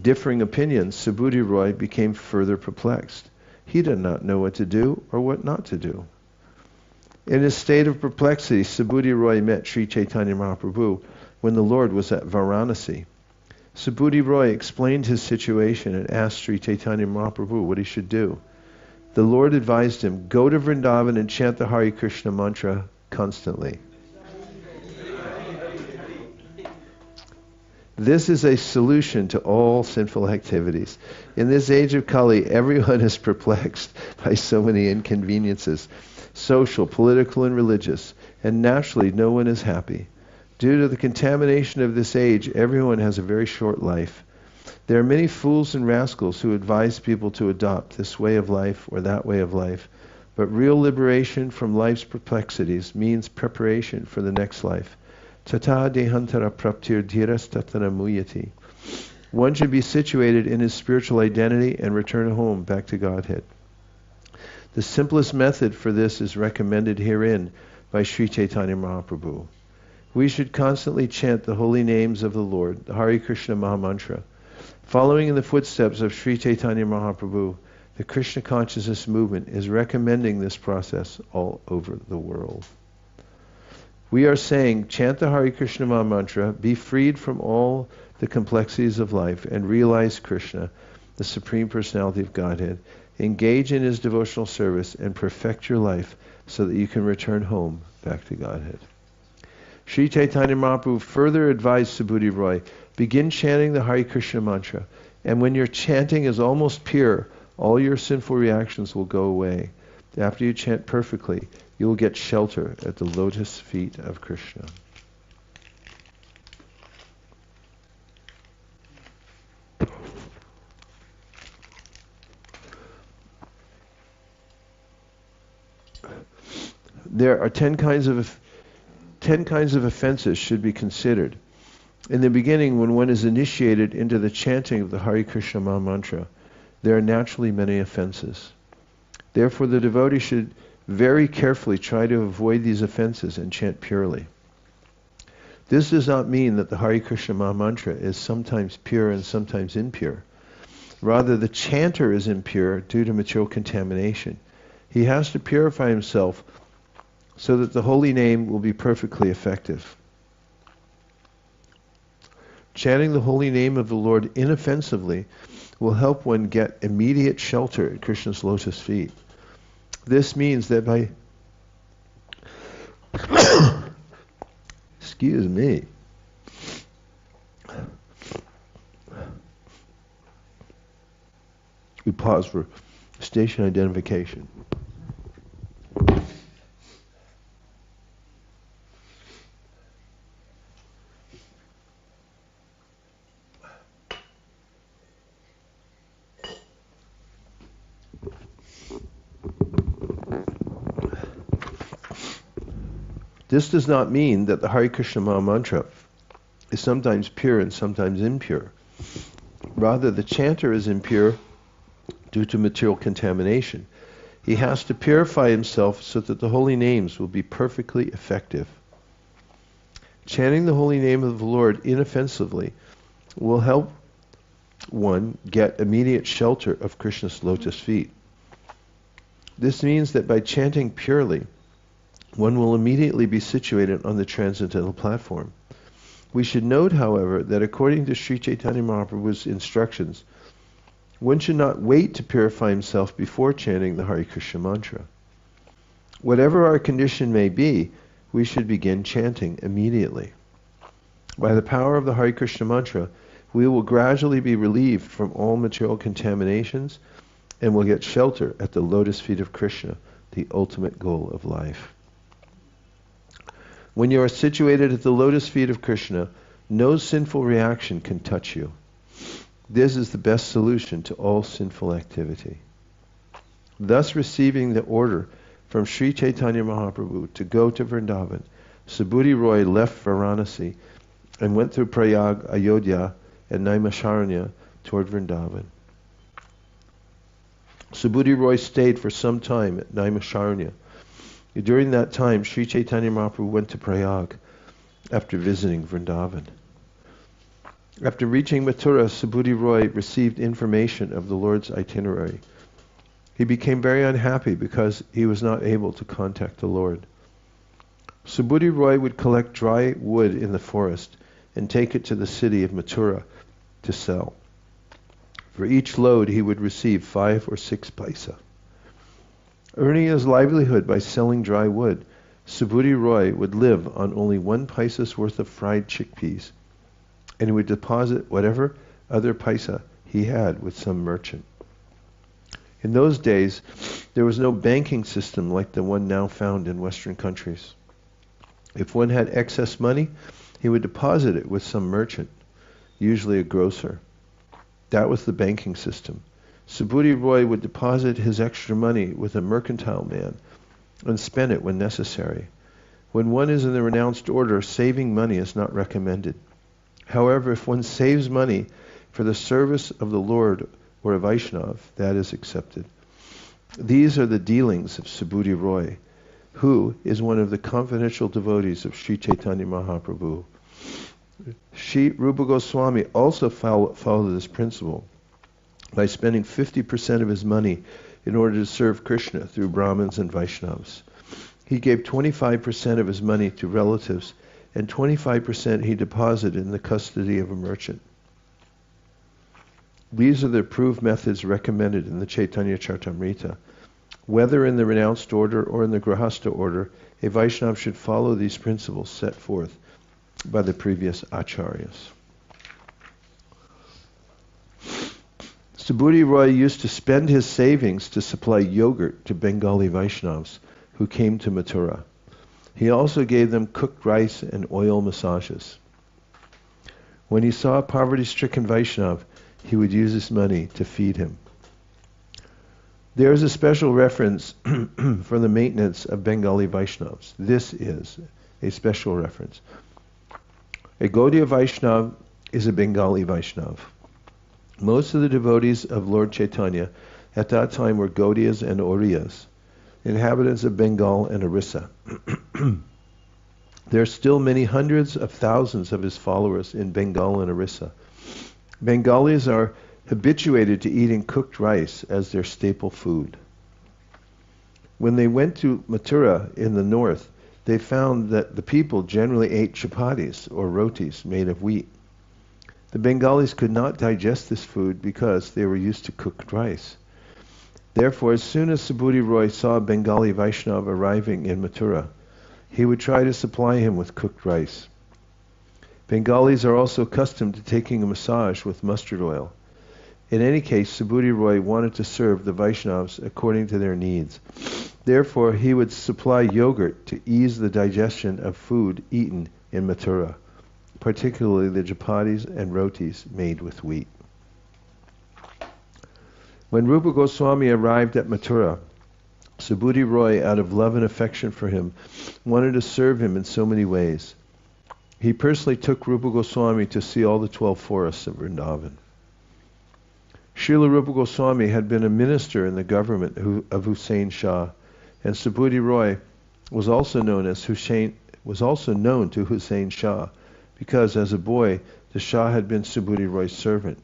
differing opinions, Subhuti Roy became further perplexed. He did not know what to do or what not to do. In a state of perplexity, Subhuti Roy met Śrī Caitanya Mahāprabhu when the Lord was at Varanasi. Subhuti Roy explained his situation and asked Śrī Caitanya Mahāprabhu what he should do. The Lord advised him, go to Vrindavan and chant the Hare Kṛṣṇa mantra constantly. This is a solution to all sinful activities. In this age of Kali, everyone is perplexed by so many inconveniences, social, political, and religious, and naturally no one is happy. Due to the contamination of this age, everyone has a very short life. There are many fools and rascals who advise people to adopt this way of life or that way of life, but real liberation from life's perplexities means preparation for the next life. Tata dehantara praptir dhiras tatana muyati. One should be situated in his spiritual identity and return home back to Godhead. The simplest method for this is recommended herein by Śrī Caitanya Mahāprabhu. We should constantly chant the holy names of the Lord, the Hare Kṛṣṇa mahā-mantra. Following in the footsteps of Śrī Caitanya Mahāprabhu, the Krishna consciousness movement is recommending this process all over the world. We are saying, chant the Hare Kṛṣṇa mahā-mantra, be freed from all the complexities of life, and realize Krishna, the Supreme Personality of Godhead. Engage in his devotional service and perfect your life so that you can return home back to Godhead. Śrī Caitanya Mahāprabhu further advised Subhuti Roy, begin chanting the Hare Kṛṣṇa mantra, and when your chanting is almost pure, all your sinful reactions will go away. After you chant perfectly, you will get shelter at the lotus feet of Krishna. There are 10 10 kinds of offenses should be considered. In the beginning, when one is initiated into the chanting of the Hare Kṛṣṇa mahā-mantra, there are naturally many offenses. Therefore, the devotee should very carefully try to avoid these offenses and chant purely. This does not mean that the Hare Kṛṣṇa mahā-mantra is sometimes pure and sometimes impure. Rather, the chanter is impure due to material contamination. He has to purify himself so that the holy name will be perfectly effective. Chanting the holy name of the Lord inoffensively will help one get immediate shelter at Krishna's lotus feet. This means that by excuse me. We pause for station identification. This does not mean that the Hare Kṛṣṇa mahā-mantra is sometimes pure and sometimes impure. Rather, the chanter is impure due to material contamination. He has to purify himself so that the holy names will be perfectly effective. Chanting the holy name of the Lord inoffensively will help one get immediate shelter of Krishna's lotus feet. This means that by chanting purely, one will immediately be situated on the transcendental platform. We should note, however, that according to Śrī Caitanya Mahāprabhu's instructions, one should not wait to purify himself before chanting the Hare Kṛṣṇa mantra. Whatever our condition may be, we should begin chanting immediately. By the power of the Hare Kṛṣṇa mantra, we will gradually be relieved from all material contaminations and will get shelter at the lotus feet of Krishna, the ultimate goal of life. When you are situated at the lotus feet of Krishna, no sinful reaction can touch you. This is the best solution to all sinful activity. Thus, receiving the order from Śrī Caitanya Mahāprabhu to go to Vrindavan, Subhuti Roy left Varanasi and went through Prayag, Ayodhya, and Naimisharanya toward Vrindavan. Subhuti Roy stayed for some time at Naimisharanya. During that time, Śrī Caitanya Mahāprabhu went to Prayag after visiting Vrindavan. After reaching Mathura, Subhuti Roy received information of the Lord's itinerary. He became very unhappy because he was not able to contact the Lord. Subhuti Roy would collect dry wood in the forest and take it to the city of Mathura to sell. For each load he would receive 5 or 6 paisa. Earning his livelihood by selling dry wood, Subhuti Roy would live on only 1 paisa's worth of fried chickpeas, and he would deposit whatever other paisa he had with some merchant. In those days, there was no banking system like the one now found in Western countries. If one had excess money, he would deposit it with some merchant, usually a grocer. That was the banking system. Subhuti Roy would deposit his extra money with a mercantile man and spend it when necessary. When one is in the renounced order, saving money is not recommended. However, if one saves money for the service of the Lord or a Vaishnava, that is accepted. These are the dealings of Subhuti Roy, who is one of the confidential devotees of Śrī Caitanya Mahāprabhu. Śrī Rupa Goswami also followed this principle by spending 50% of his money in order to serve Krishna through Brahmins and Vaishnavas. He gave 25% of his money to relatives and 25% he deposited in the custody of a merchant. These are the approved methods recommended in the Chaitanya Charitamrita. Whether in the renounced order or in the Grahastha order, a Vaishnava should follow these principles set forth by the previous acharyas. Subhuti Roy used to spend his savings to supply yogurt to Bengali Vaishnavas who came to Mathura. He also gave them cooked rice and oil massages. When he saw a poverty-stricken Vaishnava, he would use his money to feed him. There is a special reference for the maintenance of Bengali Vaishnavas. This is a special reference. A Gaudiya Vaishnava is a Bengali Vaishnava. Most of the devotees of Lord Chaitanya at that time were Gaudiyas and Oriyas, inhabitants of Bengal and Orissa. There are still many hundreds of thousands of his followers in Bengal and Orissa. Bengalis are habituated to eating cooked rice as their staple food. When they went to Mathura in the north, they found that the people generally ate chapatis or rotis made of wheat. The Bengalis could not digest this food because they were used to cooked rice. Therefore, as soon as Subhuti Roy saw a Bengali Vaishnava arriving in Mathura, he would try to supply him with cooked rice. Bengalis are also accustomed to taking a massage with mustard oil. In any case, Subhuti Roy wanted to serve the Vaishnavas according to their needs. Therefore, he would supply yogurt to ease the digestion of food eaten in Mathura, particularly the chapatis and rotis made with wheat. When Rupa Goswami arrived at Mathura, Subhuti Roy, out of love and affection for him, wanted to serve him in so many ways. He personally took Rupa Goswami to see all the 12 forests of Vrindavan. Srila Rupa Goswami had been a minister in the government of Hussain Shah, and Subhuti Roy was also known to Hussain Shah, because as a boy the Shah had been Subhuti Roy's servant.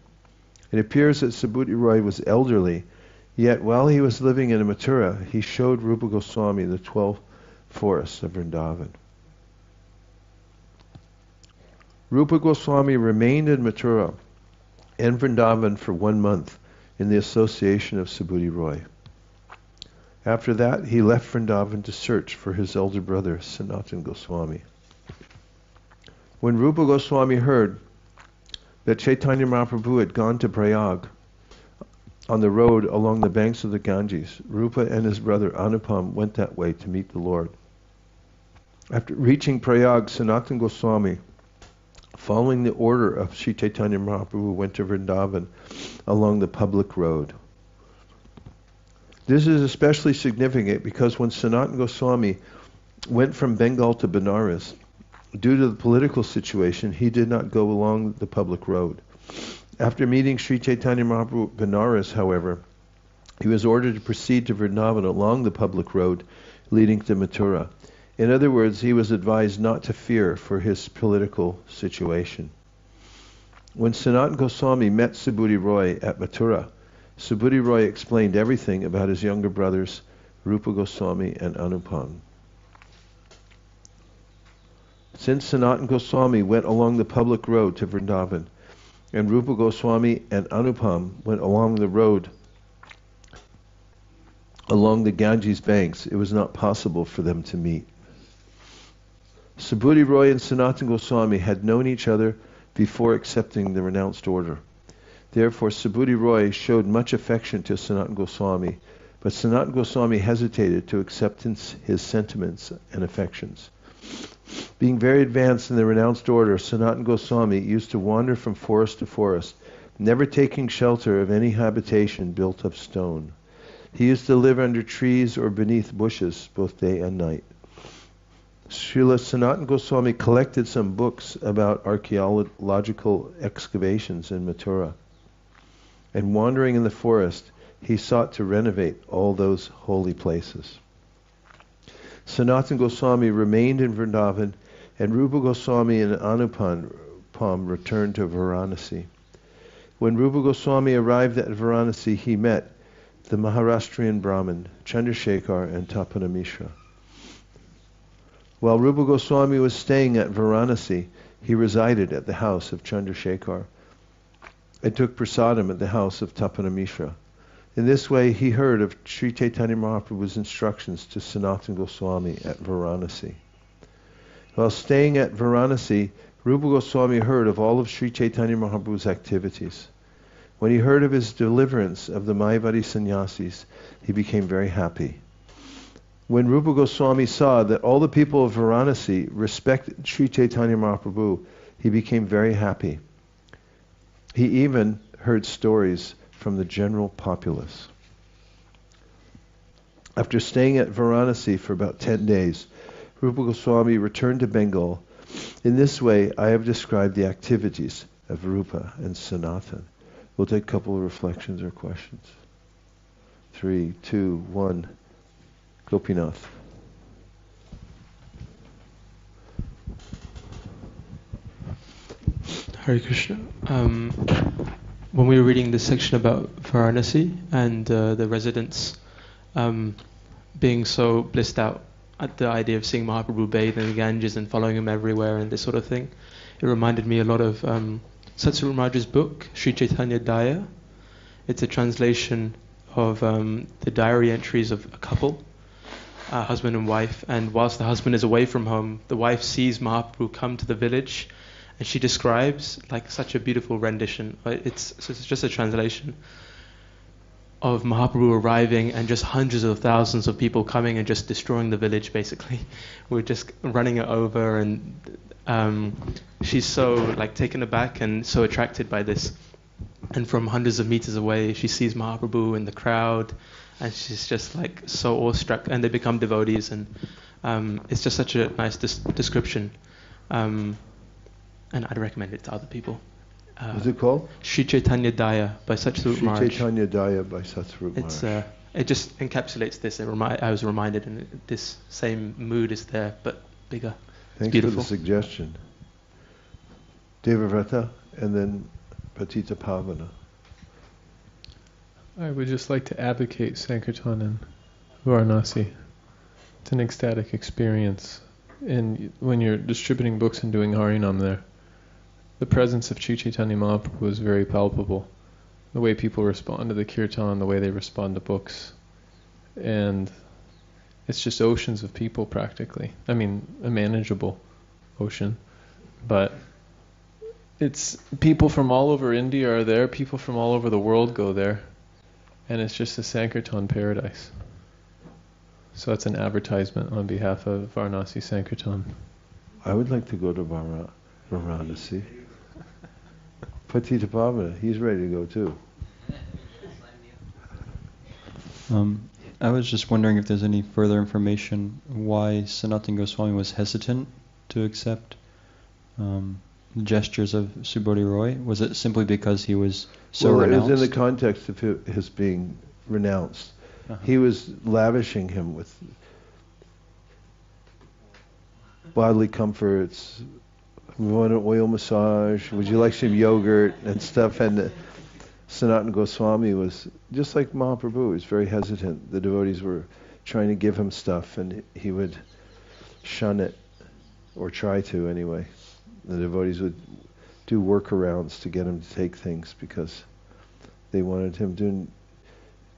It appears that Subhuti Roy was elderly, yet while he was living in Mathura, he showed Rupa Goswami the 12 forests of Vrindavan. Rupa Goswami remained in Mathura and Vrindavan for 1 month in the association of Subhuti Roy. After that, he left Vrindavan to search for his elder brother, Sanatana Goswami. When Rupa Goswami heard that Chaitanya Mahāprabhu had gone to Prayag on the road along the banks of the Ganges, Rupa and his brother Anupam went that way to meet the Lord. After reaching Prayag, Sanatana Goswami, following the order of Śrī Caitanya Mahāprabhu, went to Vrindavan along the public road. This is especially significant because when Sanatana Goswami went from Bengal to Benares, due to the political situation, he did not go along the public road. After meeting Śrī Caitanya Mahāprabhu at Benares, however, he was ordered to proceed to Vrindavan along the public road leading to Mathura. In other words, he was advised not to fear for his political situation. When Sanatana Goswami met Subhuti Roy at Mathura, Subhuti Roy explained everything about his younger brothers, Rupa Goswami and Anupam. Since Sanatana Goswami went along the public road to Vrindavan, and Rupa Goswami and Anupam went along the road along the Ganges banks, it was not possible for them to meet. Subhuti Roy and Sanatana Goswami had known each other before accepting the renounced order. Therefore, Subhuti Roy showed much affection to Sanatana Goswami, but Sanatana Goswami hesitated to accept his sentiments and affections. Being very advanced in the renounced order, Sanatana Goswami used to wander from forest to forest, never taking shelter of any habitation built of stone. He used to live under trees or beneath bushes, both day and night. Srila Sanatana Goswami collected some books about archaeological excavations in Mathura, and wandering in the forest, he sought to renovate all those holy places. Sanatana Goswami remained in Vrindavan, and Rupa Goswami and Anupam returned to Varanasi. When Rupa Goswami arrived at Varanasi, he met the Maharashtrian Brahmin, Chandrasekhar and Tapana Mishra. While Rupa Goswami was staying at Varanasi, he resided at the house of Chandrasekhar and took prasadam at the house of Tapana Mishra. In this way, he heard of Śrī Caitanya Mahāprabhu's instructions to Sanatana Goswami at Varanasi. While staying at Varanasi, Rupa Goswami heard of all of Śrī Caitanya Mahāprabhu's activities. When he heard of his deliverance of the Mayavadi sannyasis, he became very happy. When Rupa Goswami saw that all the people of Varanasi respected Śrī Caitanya Mahāprabhu, he became very happy. He even heard stories from the general populace. After staying at Varanasi for about 10 days, Rupa Goswami returned to Bengal. In this way, I have described the activities of Rupa and Sanatan. We'll take a couple of reflections or questions. 3, 2, 1. Gopinath. Hare Kṛṣṇa. When we were reading the section about Varanasi and the residents being so blissed out at the idea of seeing Mahaprabhu bathe in the Ganges and following him everywhere and this sort of thing, it reminded me a lot of Satsvarupa Maharaj's book, Śrī Caitanya Mahāprabhu. It's a translation of the diary entries of a couple, husband and wife, and whilst the husband is away from home, the wife sees Mahaprabhu come to the village, and she describes like such a beautiful rendition. It's just a translation of Mahaprabhu arriving and just hundreds of thousands of people coming and just destroying the village, basically. We're just running it over, and she's so like taken aback and so attracted by this. And from hundreds of meters away, she sees Mahaprabhu in the crowd, and she's just like so awestruck, and they become devotees, and it's just such a nice description. And I'd recommend it to other people. What's it called? Śrī Caitanya Mahāprabhu by Satsvarupa Maharaj. Śrī Caitanya Mahāprabhu by Satsvarupa Maharaj. It just encapsulates this. I was reminded, and this same mood is there, but bigger. Thanks for the suggestion. Devavrata, and then Patita Pavana. I would just like to advocate Sankirtan in Varanasi. It's an ecstatic experience. And when you're distributing books and doing Harinam there, the presence of Śrī Caitanya Mahāprabhu is very palpable. The way people respond to the kirtan, the way they respond to books. And it's just oceans of people practically. I mean, a manageable ocean. But it's people from all over India are there, people from all over the world go there. And it's just a Sankirtan paradise. So it's an advertisement on behalf of Varanasi Sankirtan. I would like to go to Varanasi. Patita Pavana, he's ready to go too. I was just wondering if there's any further information why Sanatana Goswami was hesitant to accept gestures of Subodhi Roy. Was it simply because he was so renounced? It was in the context of his being renounced. Uh-huh. He was lavishing him with bodily comforts. We want an oil massage. Would you like some yogurt and stuff? And Sanatana Goswami was just like Mahaprabhu. He was very hesitant. The devotees were trying to give him stuff, and he would shun it, or try to anyway. The devotees would do workarounds to get him to take things because they wanted him to.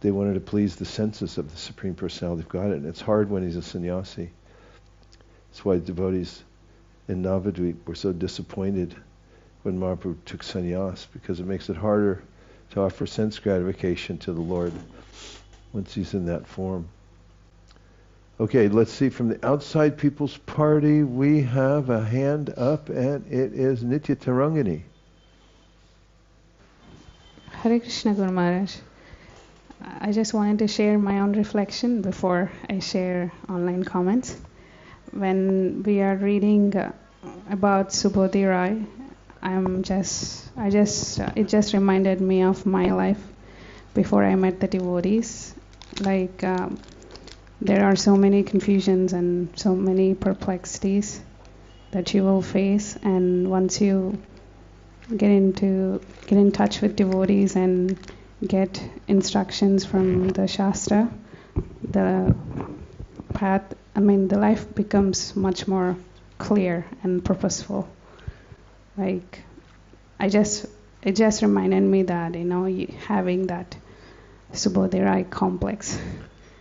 They wanted to please the senses of the Supreme Personality of Godhead. And it's hard when he's a sannyasi. That's why devotees in Navadvip were so disappointed when Mahaprabhu took sannyas, because it makes it harder to offer sense gratification to the Lord once he's in that form. Okay, let's see. From the outside People's Party, we have a hand up, and it is Nitya Tarangani. Hare Kṛṣṇa, Guru Maharaj. I just wanted to share my own reflection before I share online comments. When we are reading about Subodhi Roy, it just reminded me of my life before I met the devotees. Like there are so many confusions and so many perplexities that you will face, and once you get in touch with devotees and get instructions from the Shastra, the path, the life becomes much more clear and purposeful. Like, it just reminded me that, having that Subodhi Roy complex,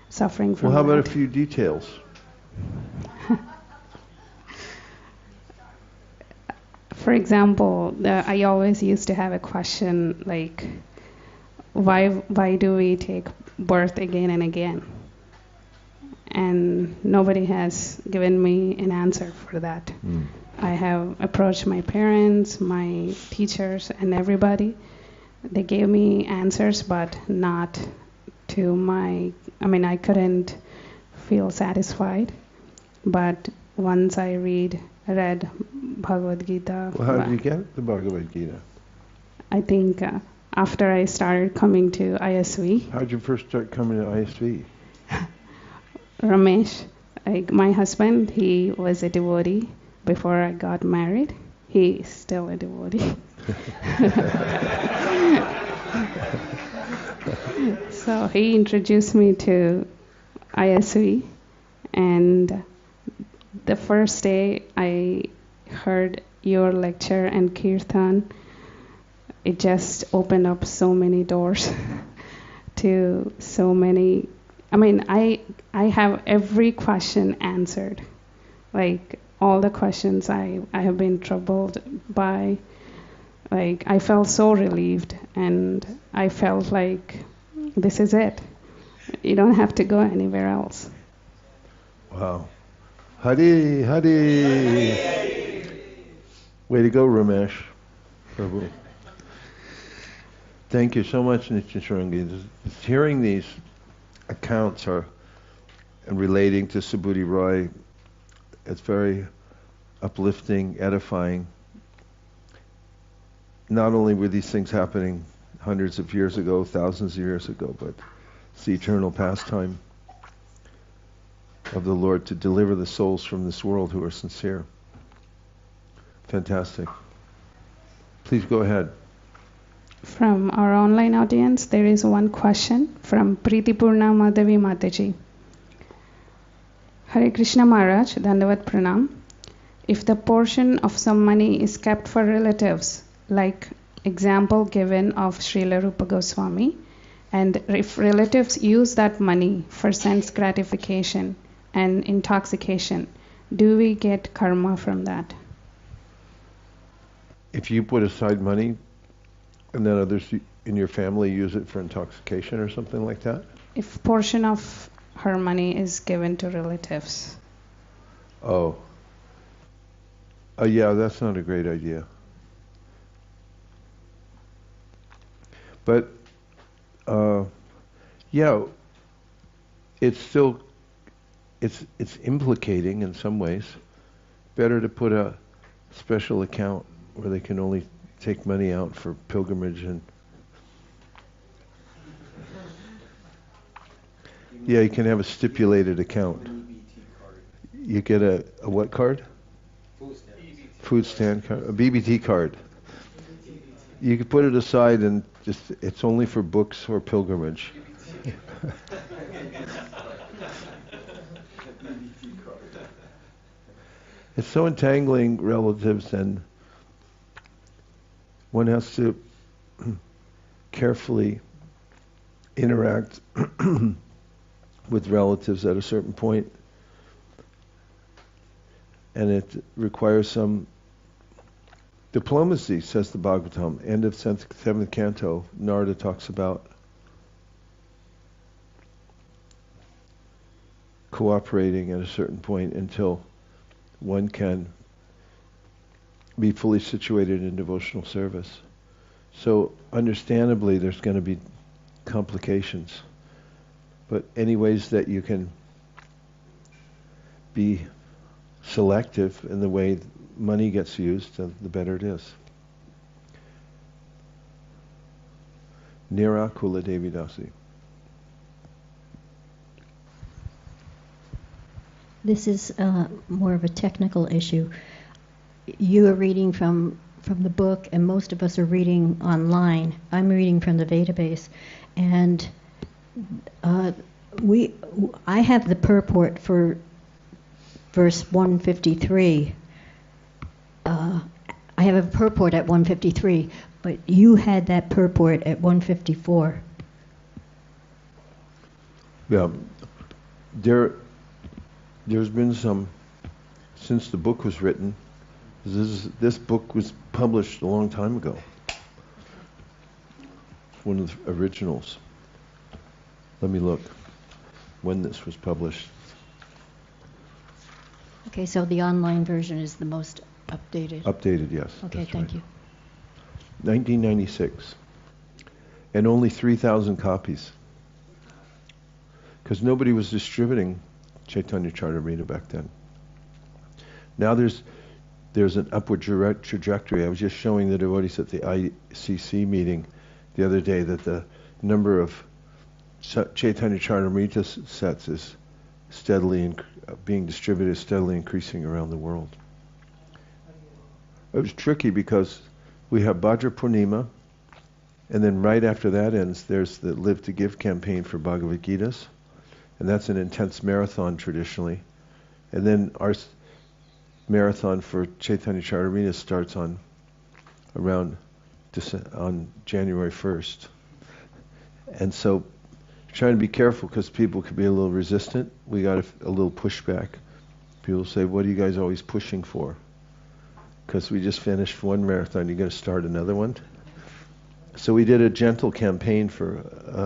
suffering from Well, how about that. a few details? For example, I always used to have a question like, why do we take birth again and again? And nobody has given me an answer for that. I have approached my parents, my teachers, and everybody. They gave me answers, but not to I couldn't feel satisfied. But once I read Bhagavad Gita. Well, how did you get the Bhagavad Gita? I think after I started coming to ISV. How did you first start coming to ISV? Ramesh, my husband, he was a devotee before I got married. He's still a devotee. So he introduced me to ISV, and the first day I heard your lecture and kirtan, it just opened up so many doors to so many. I mean, I have every question answered. Like all the questions I have been troubled by, like I felt so relieved, and I felt like this is it. You don't have to go anywhere else. Wow. Hare, Hare. Way to go, Ramesh Prabhu. Thank you so much, Nityacharangi. Hearing these accounts and relating to Subhuti Roy, it's very uplifting, edifying. Not only were these things happening hundreds of years ago, thousands of years ago, but it's the eternal pastime of the Lord to deliver the souls from this world who are sincere. Fantastic. Please go ahead. From our online audience, there is one question from Pritipurna Madhavi Mataji. Hare Kṛṣṇa Maharaj, Dandavat Pranam. If the portion of some money is kept for relatives, like example given of Srila Rupa Goswami, and if relatives use that money for sense gratification and intoxication, do we get karma from that? If you put aside money and then others in your family use it for intoxication or something like that? If portion of her money is given to relatives. Oh. Yeah, that's not a great idea. But, yeah, it's still, it's implicating in some ways. Better to put a special account where they can only take money out for pilgrimage and... Yeah, you can have a stipulated account. You get a what card? Food stand card. A BBT card. You could put it aside and just, it's only for books or pilgrimage. It's so entangling, relatives, and one has to carefully interact with relatives at a certain point, and it requires some diplomacy, says the Bhagavatam. End of 7th canto, Narada talks about cooperating at a certain point until one can be fully situated in devotional service. So understandably there's going to be complications, but any ways that you can be selective in the way money gets used, the better it is. Nira Kula Devi Dasi. This is more of a technical issue. You are reading from the book, and most of us are reading online. I'm reading from the database, and I have the purport for verse 153. I have a purport at 153, but you had that purport at 154. Yeah, there's been some, since the book was written, this book was published a long time ago. One of the originals. Let me look when this was published. Okay, so the online version is the most updated. Updated, yes. Okay, that's thank right. you. 1996. And only 3,000 copies. Because nobody was distributing Chaitanya Charitamrita back then. Now there's an upward trajectory. I was just showing the devotees at the ICC meeting the other day that the number of Chaitanya Charitamrita sets is steadily being distributed, steadily increasing around the world. It was tricky because we have Bhadra Purnima, and then right after that ends, there's the Live to Give campaign for Bhagavad Gitas, and that's an intense marathon traditionally. And then our marathon for Chaitanya Charitamrita starts on January 1st. And so trying to be careful because people could be a little resistant. We got a little pushback. People say, what are you guys always pushing for? Because we just finished one marathon, you're going to start another one? So we did a gentle campaign for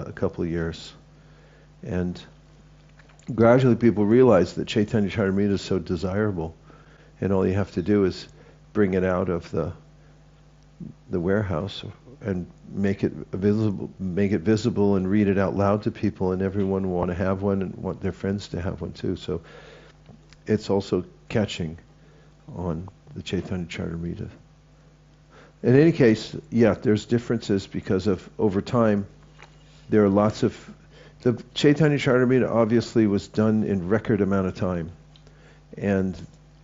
a couple of years. And gradually people realized that Chaitanya Charitamrita is so desirable. And all you have to do is bring it out of the warehouse and make it visible and read it out loud to people, and everyone will want to have one and want their friends to have one too. So it's also catching on the Chaitanya Charitamrita. In any case, yeah, there's differences because of over time there are lots of the Chaitanya Charitamrita obviously was done in record amount of time, and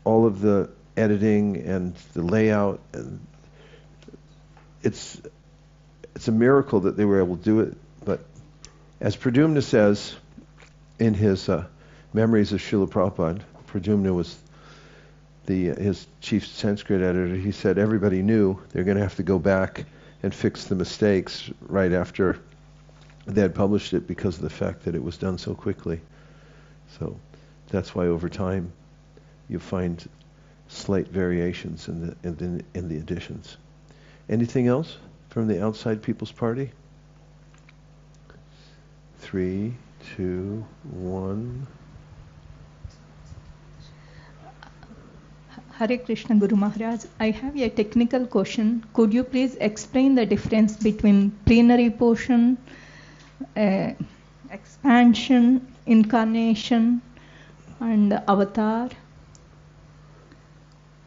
all of the editing and the layout, and it's a miracle that they were able to do it. But as Pradyumna says in his Memories of Srila Prabhupada, Pradyumna was his chief Sanskrit editor. He said everybody knew they're going to have to go back and fix the mistakes right after they had published it because of the fact that it was done so quickly. So that's why over time you find slight variations in the editions. Anything else from the outside people's party? 3, 2, 1. Hare Kṛṣṇa, Guru Maharaj. I have a technical question. Could you please explain the difference between plenary portion, expansion, incarnation, and avatar?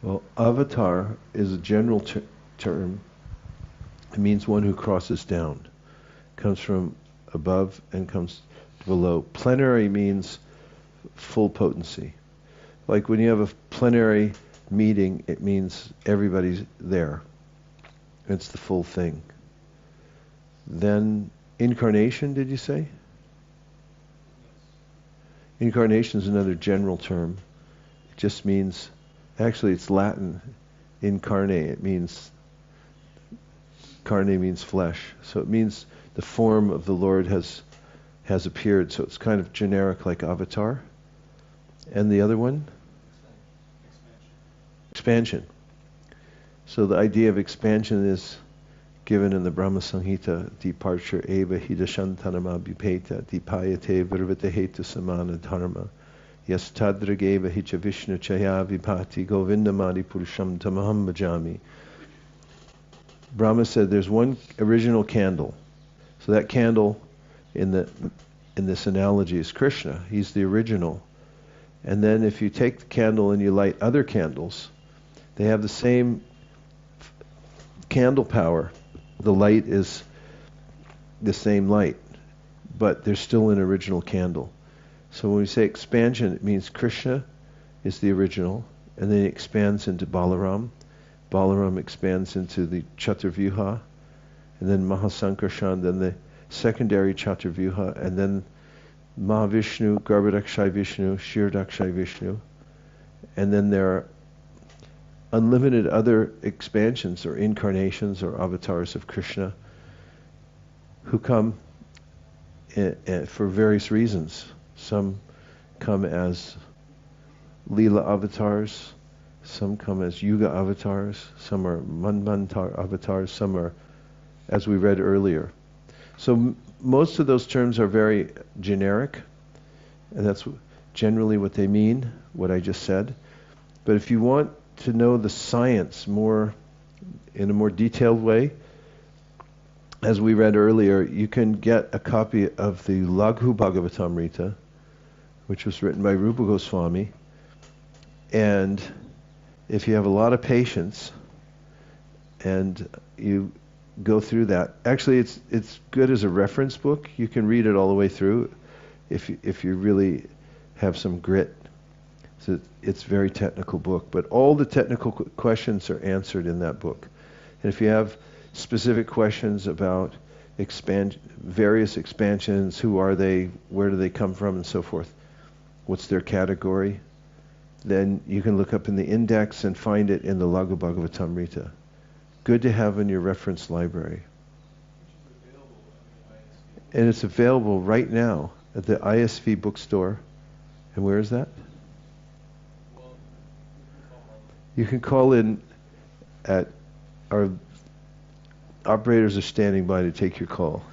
Well, avatar is a general term. It means one who crosses down. Comes from above and comes below. Plenary means full potency. Like when you have a plenary meeting, it means everybody's there. It's the full thing. Then incarnation, did you say? Incarnation is another general term. It just means, actually it's Latin, incarne. It means, carne means flesh. So it means the form of the Lord has appeared. So it's kind of generic like avatar. And the other one? Expansion. So the idea of expansion is given in the Brahma Samhita, departure eva hidashantanama bipeta dipayate virvita hetu samana dharma yas tadrageva hicha vishnu chaya vipati govindamadi purusham tamaham bhajami. Brahma said there's one original candle. So that candle in this analogy is Krishna. He's the original. And then if you take the candle and you light other candles, they have the same candle power. The light is the same light, but they're still an original candle. So when we say expansion, it means Krishna is the original, and then he expands into Balaram. Balaram expands into the Chaturvyuha, and then Mahasankarshan, then the secondary Chaturvyuha, and then Mahavishnu, Garbhodakshay Vishnu, Kshirodakshay Vishnu, and then there are unlimited other expansions or incarnations or avatars of Krishna who come for various reasons. Some come as Leela avatars, some come as Yuga avatars, some are Manvantar avatars, some are, as we read earlier. So most of those terms are very generic, and that's generally what they mean, what I just said. But if you want to know the science more in a more detailed way, as we read earlier, you can get a copy of the Laghu Bhagavatamrita, which was written by Rupa Goswami, and if you have a lot of patience and you go through that, actually it's good as a reference book. You can read it all the way through if you really have some grit. So it's a very technical book, but all the technical questions are answered in that book. And if you have specific questions about various expansions, who are they, where do they come from, and so forth, what's their category, then you can look up in the index and find it in the Laghu Bhagavatamrita. Good to have in your reference library. And it's available right now at the ISV bookstore. And where is that? You can call in at our operators are standing by to take your call.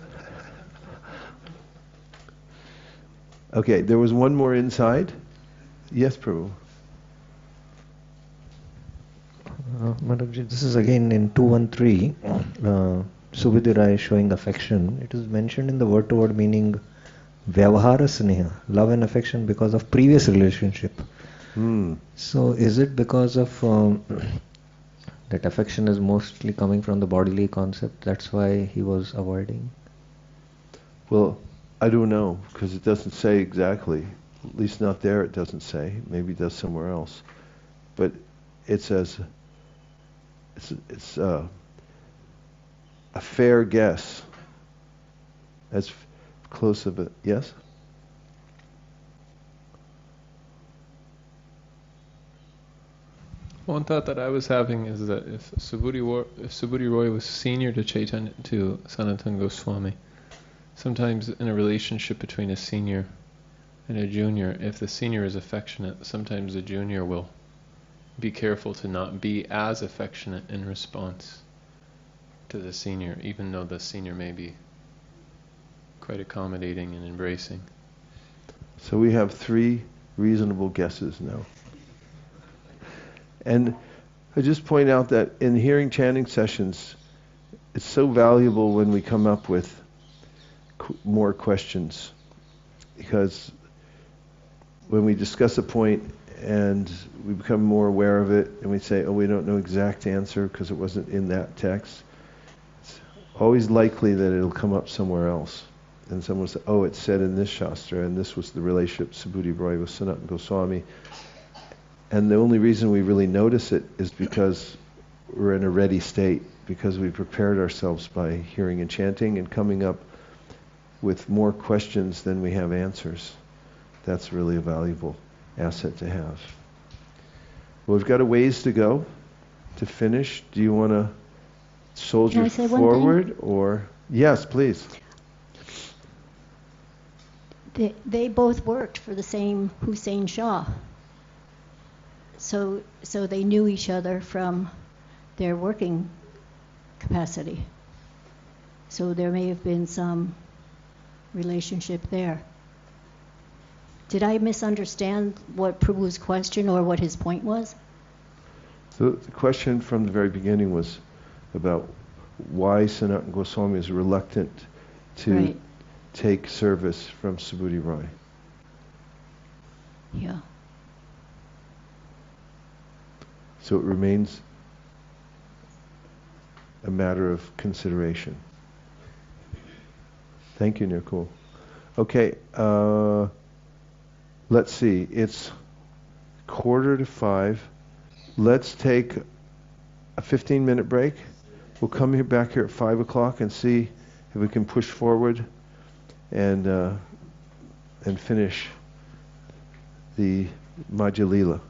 Okay, there was one more inside. Yes, Prabhu. Madhavji, this is again in 213, Subhudirai showing affection. It is mentioned in the word-to-word meaning Vyavahara Sneha, love and affection because of previous relationship. So is it because of that affection is mostly coming from the bodily concept, that's why he was avoiding? Well, I don't know, because it doesn't say exactly. At least not there it doesn't say. Maybe it does somewhere else. But it says, it's a fair guess. As close of a, yes? One thought that I was having is that if Subhuti Roy was senior to Sanatana Goswami, sometimes in a relationship between a senior and a junior, if the senior is affectionate, sometimes the junior will be careful to not be as affectionate in response to the senior, even though the senior may be quite accommodating and embracing. So we have 3 reasonable guesses now. And I just point out that in hearing chanting sessions, it's so valuable when we come up with more questions, because when we discuss a point and we become more aware of it and we say, oh, we don't know exact answer because it wasn't in that text, it's always likely that it'll come up somewhere else. And someone will say, oh, it's said in this Shastra, and this was the relationship Subhuti Roy with Sanatana Goswami. And the only reason we really notice it is because we're in a ready state, because we prepared ourselves by hearing and chanting and coming up with more questions than we have answers. That's really a valuable asset to have. Well, we've got a ways to go to finish. Do you want to soldier forward, or? Yes, please. They both worked for the same Hussein Shah. So they knew each other from their working capacity. So there may have been some relationship there. Did I misunderstand what Prabhu's question or what his point was? So the question from the very beginning was about why Sanatana Goswami is reluctant to take service from Subhuti Roy. Yeah. So it remains a matter of consideration. Thank you, Nirkul. Okay, let's see. It's 4:45. Let's take a 15-minute break. We'll come back here at 5 o'clock and see if we can push forward and finish the Madhya Lila.